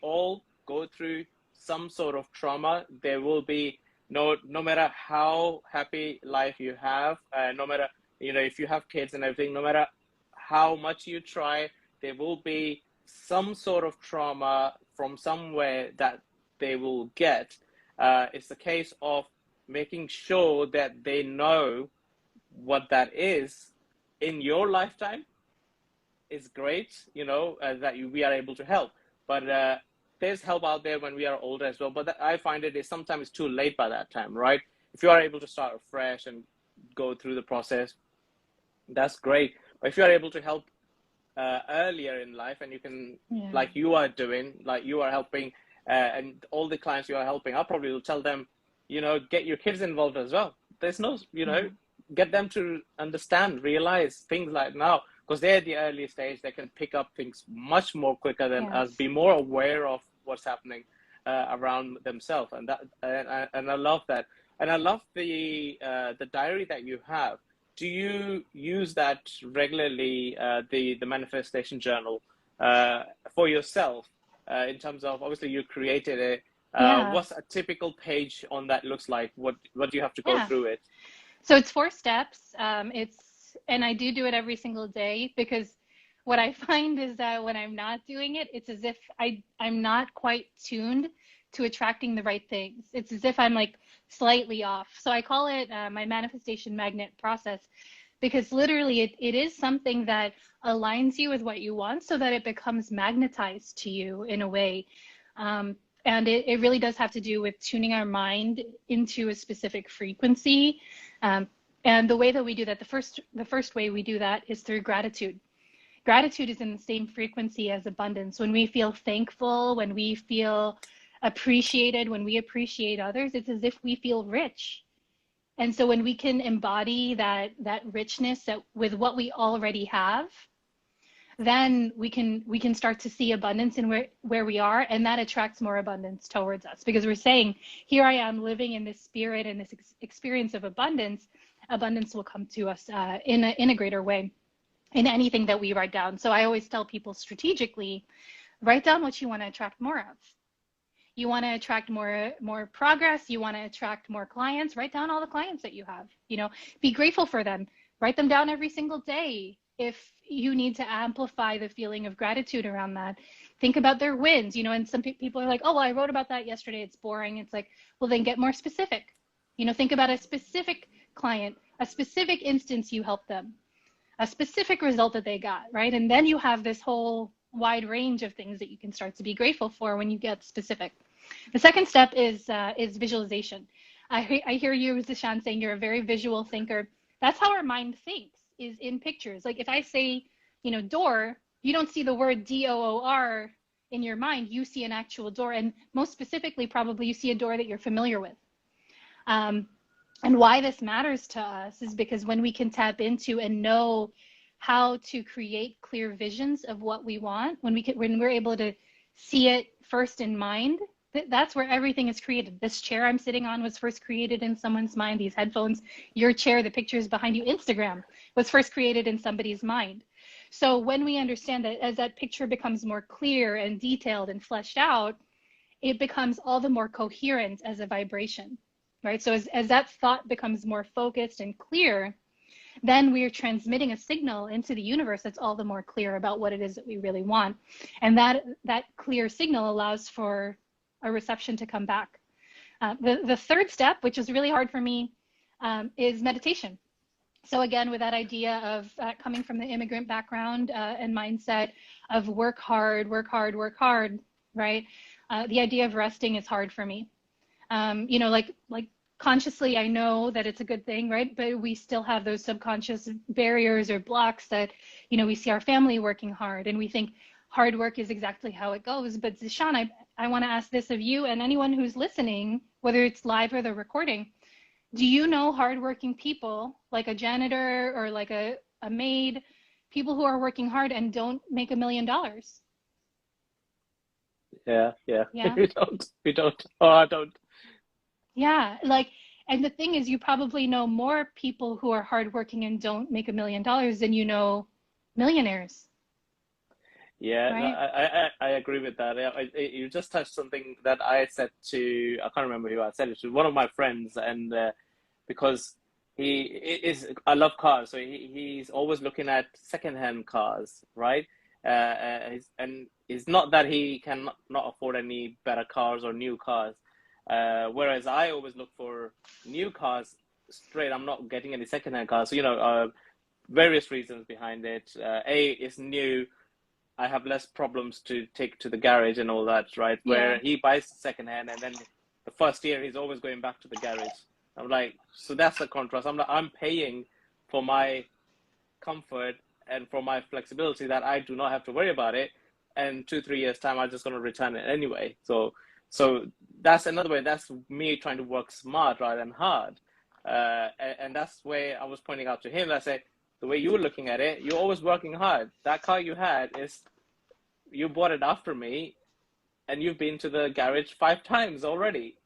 all go through some sort of trauma. There will be no matter how happy life you have, no matter, you know, if you have kids and everything, no matter how much you try, there will be some sort of trauma from somewhere that they will get. It's a case of making sure that they know what that is in your lifetime. Is great, you know, that we are able to help. But there's help out there when we are older as well. But I find it is sometimes too late by that time, right? If you are able to start afresh and go through the process, that's great. But if you are able to help earlier in life, and you can, like you are doing, like you are helping, and all the clients you are helping, I probably will tell them, you know, get your kids involved as well. There's no, you know, get them to understand, realize things like now, because they're at the early stage, they can pick up things much more quicker than us, be more aware of what's happening around themselves. And that, and I love that. And I love the diary that you have. Do you use that regularly, the manifestation journal for yourself, in terms of, obviously you created it. What's a typical page on that looks like? What do you have to go through it? So it's 4 steps. And I do it every single day, because what I find is that when I'm not doing it, it's as if I'm not quite tuned to attracting the right things. It's as if I'm like slightly off. So I call it my manifestation magnet process, because literally it is something that aligns you with what you want so that it becomes magnetized to you in a way. And it really does have to do with tuning our mind into a specific frequency. And the way that we do that, the first way we do that is through gratitude. Gratitude is in the same frequency as abundance. When we feel thankful, when we feel appreciated, when we appreciate others, it's as if we feel rich. And so when we can embody that richness with what we already have, then we can start to see abundance in where we are, and that attracts more abundance towards us, because we're saying, here I am living in this spirit and this experience of abundance. Abundance will come to us in a greater way in anything that we write down. So I always tell people, strategically, write down what you want to attract more of. You want to attract more progress. You want to attract more clients. Write down all the clients that you have. You know, be grateful for them. Write them down every single day. If you need to amplify the feeling of gratitude around that, think about their wins. You know, and some people are like, oh, well, I wrote about that yesterday, it's boring. It's like, well, then get more specific. You know, think about a specific client, a specific instance you helped them, a specific result that they got, right? And then you have this whole wide range of things that you can start to be grateful for when you get specific. The second step is visualization. I hear you, Zishan, saying you're a very visual thinker. That's how our mind thinks, is in pictures. Like if I say, you know, door, you don't see the word DOOR in your mind. You see an actual door, and most specifically, probably you see a door that you're familiar with. And why this matters to us is because when we can tap into and know how to create clear visions of what we want, when we're able to see it first in mind, that's where everything is created. This chair I'm sitting on was first created in someone's mind. These headphones, your chair, the pictures behind you, Instagram was first created in somebody's mind. So when we understand that as that picture becomes more clear and detailed and fleshed out, it becomes all the more coherent as a vibration, right? So as that thought becomes more focused and clear, then we are transmitting a signal into the universe that's all the more clear about what it is that we really want. And that clear signal allows for a reception to come back. The third step, which is really hard for me, is meditation. So again, with that idea of coming from the immigrant background and mindset of work hard, work hard, work hard, right? The idea of resting is hard for me. You know, like consciously, I know that it's a good thing, right? But we still have those subconscious barriers or blocks that, you know, we see our family working hard and we think hard work is exactly how it goes. But Zishan, I want to ask this of you and anyone who's listening, whether it's live or the recording. Do you know hardworking people, like a janitor or like a maid, people who are working hard and don't make $1 million? Yeah. Yeah. We don't. Oh, I don't. Yeah. Like, and the thing is, you probably know more people who are hardworking and don't make $1 million than you know millionaires, Yeah, no, right? I agree with that. Yeah, you just touched something that I said to, I can't remember who I said it to, one of my friends, and because I love cars, so he's always looking at secondhand cars, right? And it's not that he can not afford any better cars or new cars, whereas I always look for new cars straight. I'm not getting any secondhand cars, so various reasons behind it. It's new. I have less problems to take to the garage and all that, right? Yeah. Where he buys secondhand and then the first year he's always going back to the garage. I'm like, so that's the contrast. I'm paying for my comfort and for my flexibility that I do not have to worry about it. And 2, 3 years time, I'm just going to return it anyway. So that's another way. That's me trying to work smart rather than hard. And that's where I was pointing out to him. I said, the way you were looking at it, you're always working hard. That car you had you bought it after me, and you've been to the garage 5 times already.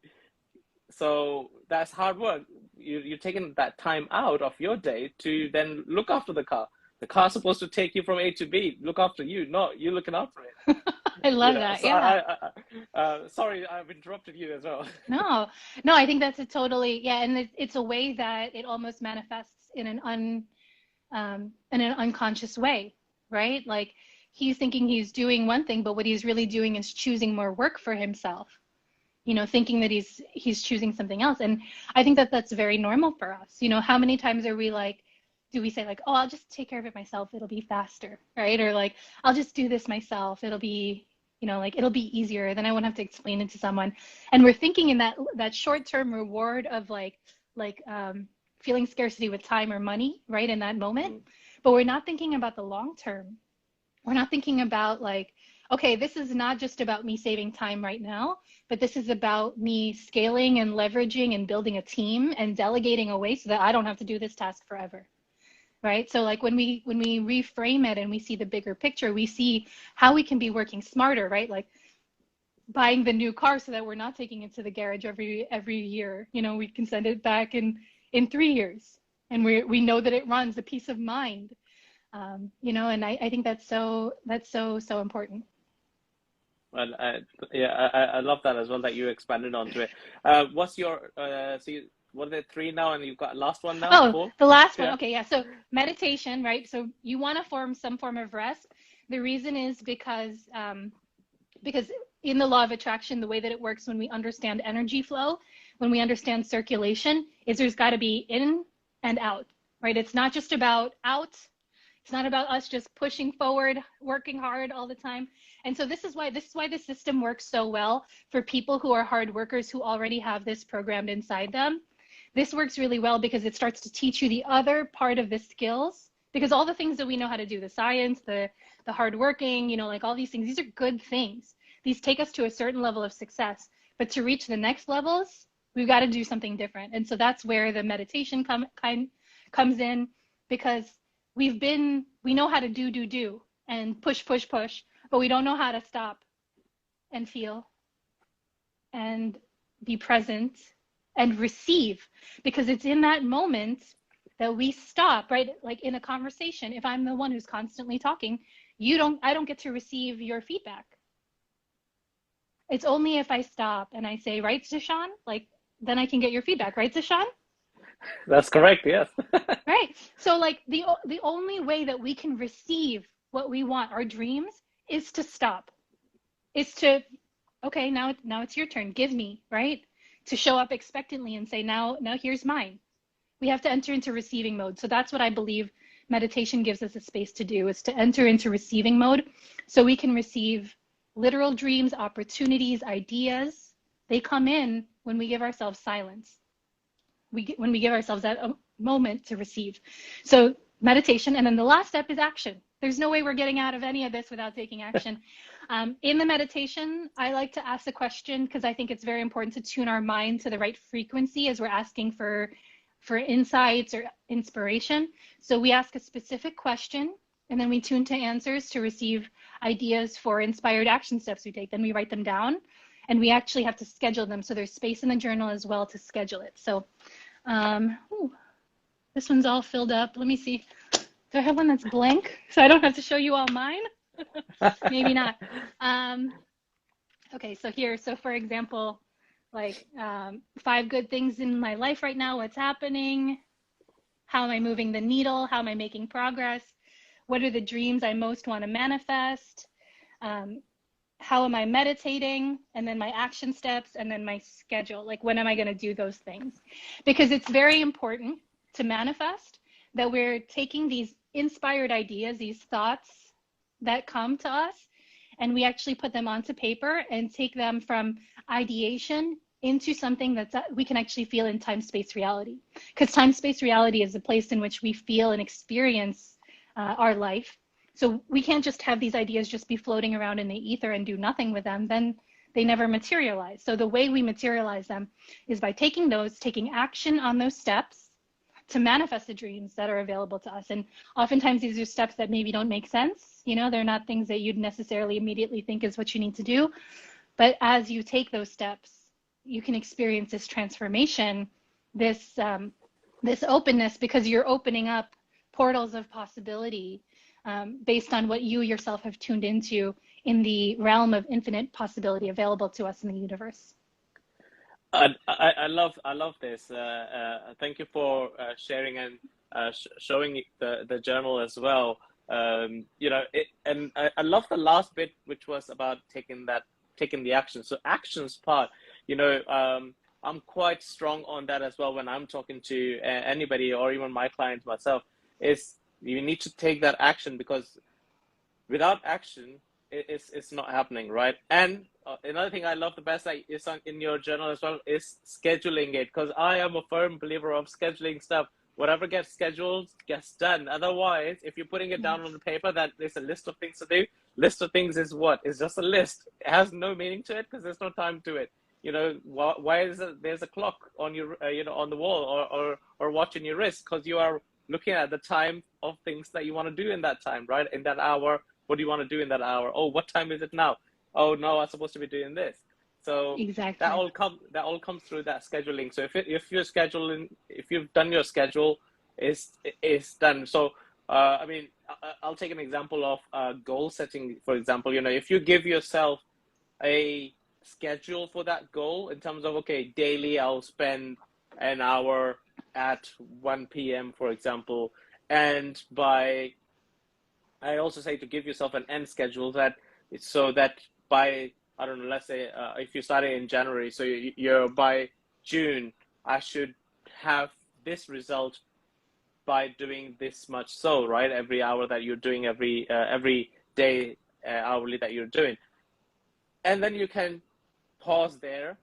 So that's hard work. You're taking that time out of your day to then look after the car. The car's supposed to take you from A to B, look after you, not you looking after it. I love that. So Yeah. sorry, I've interrupted you as well. No, I think that's a totally, yeah. And it's a way that it almost manifests in in an unconscious way, right? Like he's thinking he's doing one thing, but what he's really doing is choosing more work for himself, you know, thinking that he's choosing something else. And I think that that's very normal for us. You know, how many times are we like, do we say like, oh, I'll just take care of it myself, it'll be faster, right? Or like, I'll just do this myself, it'll be, you know, like it'll be easier, then I won't have to explain it to someone. And we're thinking in that short-term reward of like feeling scarcity with time or money, right, in that moment. But we're not thinking about the long term. We're not thinking about like, okay, this is not just about me saving time right now, but this is about me scaling and leveraging and building a team and delegating away so that I don't have to do this task forever. Right? So like when we reframe it and we see the bigger picture, we see how we can be working smarter, right? Like buying the new car so that we're not taking it to the garage every year. You know, we can send it back in 3 years, and we know that it runs, a peace of mind. You know, and I think that's so important. Well, I love that as well that you expanded onto it. What's your what are there 3 now, and you've got last one now? Oh, 4? the last one. Yeah. Okay, yeah. So meditation, right? So you want to form some form of rest. The reason is because in the law of attraction, the way that it works when we understand energy flow, when we understand circulation, is there's got to be in and out, right? It's not just about out. It's not about us just pushing forward, working hard all the time. And so this is why the system works so well for people who are hard workers who already have this programmed inside them. This works really well because it starts to teach you the other part of the skills, because all the things that we know how to do, the science, the hard working, you know, like all these things, these are good things. These take us to a certain level of success, but to reach the next levels, We've got to do something different. And so that's where the meditation comes in, because we know how to do and push, but we don't know how to stop and feel and be present and receive, because it's in that moment that we stop, right? Like in a conversation, if I'm the one who's constantly talking, I don't get to receive your feedback. It's only if I stop and I say, right, Zishan? Like, then I can get your feedback, right, Zishan? That's correct, yes. Right. So like the only way that we can receive what we want, our dreams, is to stop. Is to, okay, now it's your turn. Give me, right? To show up expectantly and say, now here's mine. We have to enter into receiving mode. So that's what I believe meditation gives us a space to do, is to enter into receiving mode, so we can receive literal dreams, opportunities, ideas. They come in when we give ourselves silence. When we give ourselves that moment to receive. So meditation, and then the last step is action. There's no way we're getting out of any of this without taking action. In the meditation, I like to ask the question, because I think it's very important to tune our mind to the right frequency as we're asking for insights or inspiration. So we ask a specific question, and then we tune to answers to receive ideas for inspired action steps we take. Then we write them down, and we actually have to schedule them. So there's space in the journal as well to schedule it. So this one's all filled up. Let me see. Do I have one that's blank so I don't have to show you all mine? Maybe not. Okay, so here, so for example, like 5 good things in my life right now, what's happening, how am I moving the needle, how am I making progress, what are the dreams I most want to manifest, how am I meditating, and then my action steps, and then my schedule, like when am I going to do those things? Because it's very important to manifest that we're taking these inspired ideas, these thoughts that come to us, and we actually put them onto paper and take them from ideation into something that we can actually feel in time-space reality. Because time-space reality is the place in which we feel and experience our life. So we can't just have these ideas just be floating around in the ether and do nothing with them. Then they never materialize. So the way we materialize them is by taking action on those steps to manifest the dreams that are available to us. And oftentimes these are steps that maybe don't make sense. You know, they're not things that you'd necessarily immediately think is what you need to do. But as you take those steps, you can experience this transformation, this openness, because you're opening up portals of possibility based on what you yourself have tuned into in the realm of infinite possibility available to us in the universe. I love this. Thank you for sharing and showing the journal as well. You know, and I love the last bit, which was about taking the action. So actions part, you know, I'm quite strong on that as well when I'm talking to anybody or even my clients myself, is you need to take that action, because without action, it's not happening, right? And another thing I love the best is in your journal as well is scheduling it, because I am a firm believer of scheduling stuff. Whatever gets scheduled gets done. Otherwise, if you're putting it down on the paper that there's a list of things to do, list of things is what? It's just a list. It has no meaning to it because there's no time to it. You know, why is it there's a clock on your, you know, on the wall or watching your wrist? Because you are looking at the time of things that you want to do in that time, right? In that hour, what do you want to do in that hour? Oh, what time is it now? Oh, no, I'm supposed to be doing this. So exactly. that all comes through that scheduling. So if you're scheduling, if you've done your schedule, it's done. So I mean, I'll take an example of goal setting. For example, you know, if you give yourself a schedule for that goal in terms of, okay, daily I'll spend an hour at 1 p.m. for example, and I also say to give yourself an end schedule so that by, I don't know, let's say if you started in January, so you're by June, I should have this result by doing this much, so right, every hour that you're doing, every day hourly that you're doing, and then you can pause there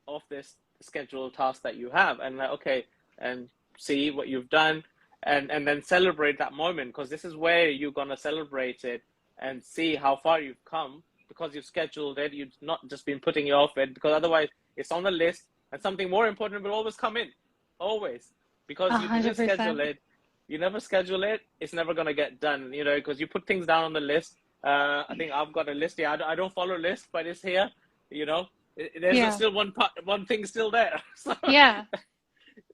of this scheduled task that you have, and okay, and see what you've done, and then celebrate that moment, because this is where you're gonna celebrate it and see how far you've come, because you've scheduled it. You've not just been putting it off it, because otherwise it's on the list, and something more important will always come in, always, because you didn't schedule 100%. it. You never schedule it, it's never going to get done, you know, because you put things down on the list. I think I've got a list here. I don't follow a list, but it's here, you know. There's Yeah. still one thing still there. So, Yeah.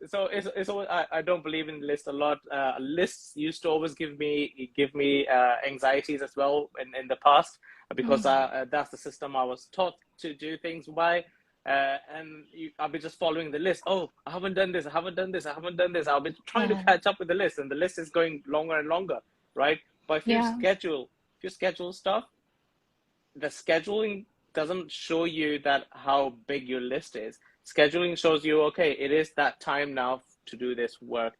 so it's always, I don't believe in lists a lot. Lists used to always give me anxieties as well in the past, because Mm. that's the system I was taught to do things by. I'll be just following the list. Oh, I haven't done this. I haven't done this. I haven't done this. I'll be trying to Uh, catch up with the list, and the list is going longer and longer, right? But yeah. if you schedule stuff, the scheduling doesn't show you that how big your list is. Scheduling shows you, okay, it is that time now to do this work.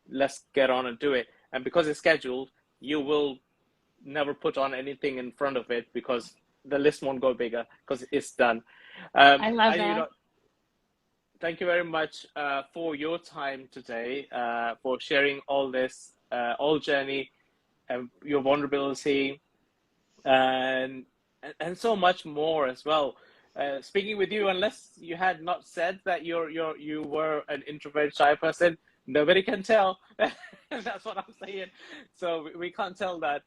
Let's get on and do it. And because it's scheduled, you will never put on anything in front of it, because the list won't go bigger because it's done. I love You that. know, thank you very much for your time today, for sharing all this, all journey, your vulnerability, and so much more as well. Speaking with you, unless you had not said that you were an introvert, shy person, nobody can tell. That's what I'm saying. So we can't tell that.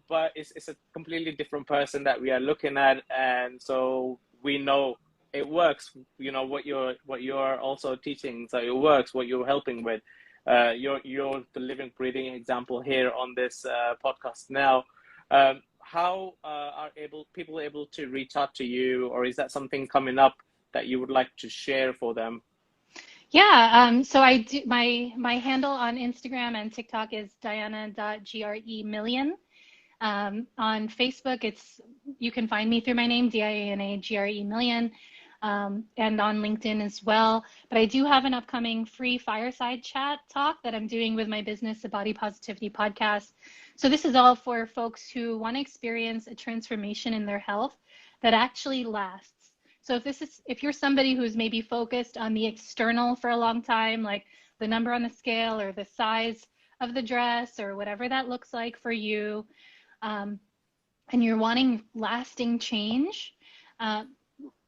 But it's a completely different person that we are looking at, and so we know it works. You know what you're also teaching, so it works. What you're helping with, you're the living, breathing example here on this podcast now. How are people able to reach out to you, or is that something coming up that you would like to share for them? Yeah, so I do my handle on Instagram and TikTok is diana.gremillion. On Facebook, you can find me through my name, DIANA Million, and on LinkedIn as well. But I do have an upcoming free fireside chat talk that I'm doing with my business, the Body Positivity Podcast. So this is all for folks who want to experience a transformation in their health that actually lasts. So if you're somebody who's maybe focused on the external for a long time, like the number on the scale or the size of the dress or whatever that looks like for you, and you're wanting lasting change, uh,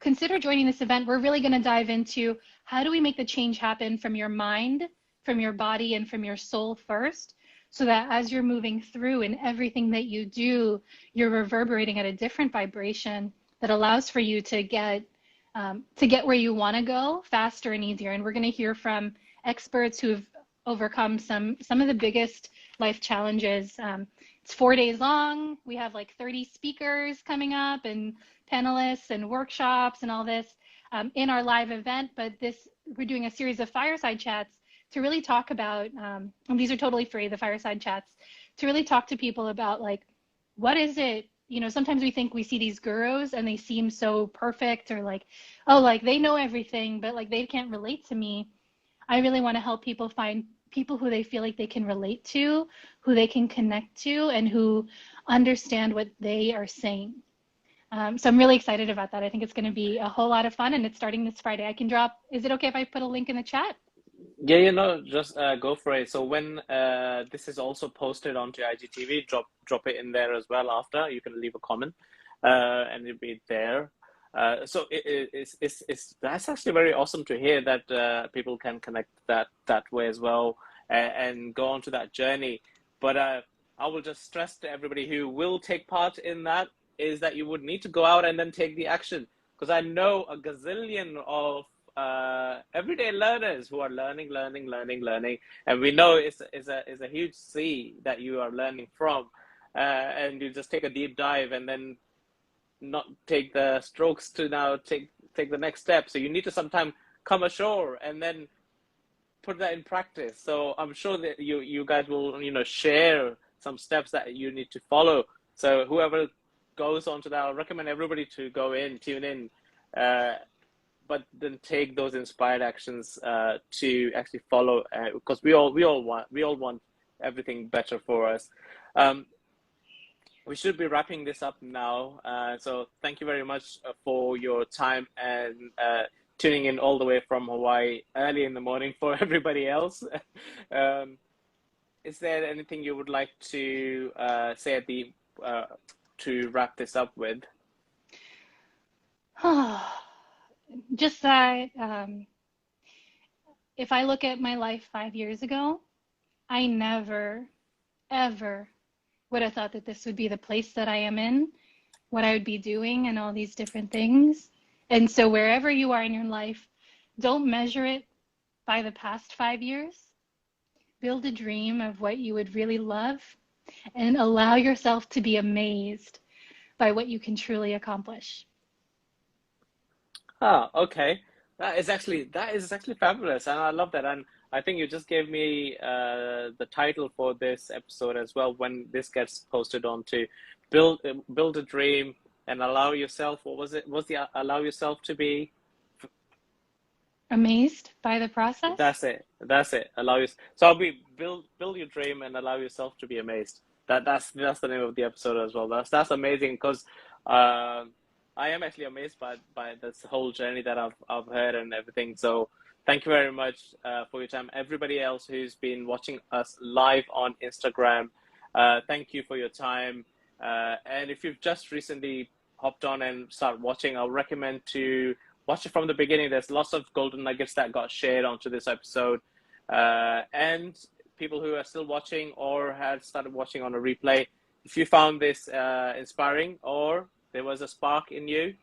consider joining this event. We're really going to dive into how do we make the change happen from your mind, from your body, and from your soul first, so that as you're moving through in everything that you do, you're reverberating at a different vibration that allows for you to get where you want to go faster and easier. And we're going to hear from experts who've overcome some of the biggest life challenges. It's 4 days long. We have like 30 speakers coming up and panelists and workshops and all this in our live event. But we're doing a series of fireside chats to really talk about, and these are totally free, the fireside chats, to really talk to people about like, what is it? You know, sometimes we think we see these gurus and they seem so perfect, or like, oh, like they know everything, but like they can't relate to me. I really want to help people find people who they feel like they can relate to, who they can connect to, and who understand what they are saying. So I'm really excited about that. I think it's going to be a whole lot of fun, and it's starting this Friday. Is it okay if I put a link in the chat? Yeah, just go for it. So when this is also posted onto IGTV, drop it in there as well after. You can leave a comment, and it'll be there. So it's that's actually very awesome to hear that people can connect that way as well, and go on to that journey. But I will just stress to everybody who will take part in that is that you would need to go out and then take the action, because I know a gazillion of everyday learners who are learning, and we know it's a huge sea that you are learning from, and you just take a deep dive and then not take the strokes to now take the next step. So you need to sometime come ashore and then put that in practice. So I'm sure that you guys will share some steps that you need to follow. So whoever goes onto that, I'll recommend everybody to go in, tune in, but then take those inspired actions to actually follow, because we all want everything better for us. We should be wrapping this up now. So thank you very much for your time and tuning in all the way from Hawaii early in the morning for everybody else. Is there anything you would like to say at the to wrap this up with? just that if I look at my life 5 years ago, I never, ever would have thought that this would be the place that I am in, what I would be doing, and all these different things. And so, wherever you are in your life, don't measure it by the past 5 years. Build a dream of what you would really love and allow yourself to be amazed by what you can truly accomplish. Ah, okay. That is actually fabulous, and I love that. And I think you just gave me the title for this episode as well. When this gets posted onto build a dream and allow yourself. What was it? Was the allow yourself to be? Amazed by the process? That's it. That's it. Allow you. So I'll be build your dream and allow yourself to be amazed. That's the name of the episode as well. That's amazing because I am actually amazed by this whole journey that I've heard and everything. So thank you very much for your time. Everybody else who's been watching us live on Instagram, thank you for your time. And if you've just recently hopped on and start watching, I'll recommend to watch it from the beginning. There's lots of golden nuggets that got shared onto this episode. And people who are still watching or have started watching on a replay, if you found this inspiring or there was a spark in you,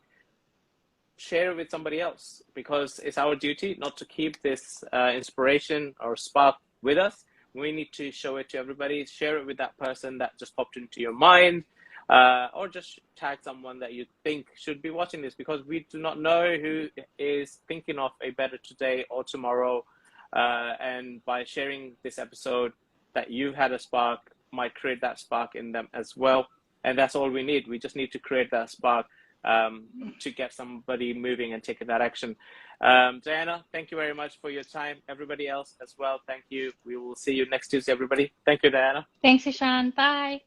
share it with somebody else, because it's our duty not to keep this inspiration or spark with us. We need to show it to everybody. Share it with that person that just popped into your mind, or just tag someone that you think should be watching this, because we do not know who is thinking of a better today or tomorrow. And by sharing this episode, that you've had a spark might create that spark in them as well. And that's all we need. We just need to create that spark to get somebody moving and taking that action. Diana, thank you very much for your time. Everybody else as well, thank you. We will see you next Tuesday, everybody. Thank you, Diana. Thanks, Ishan. Bye.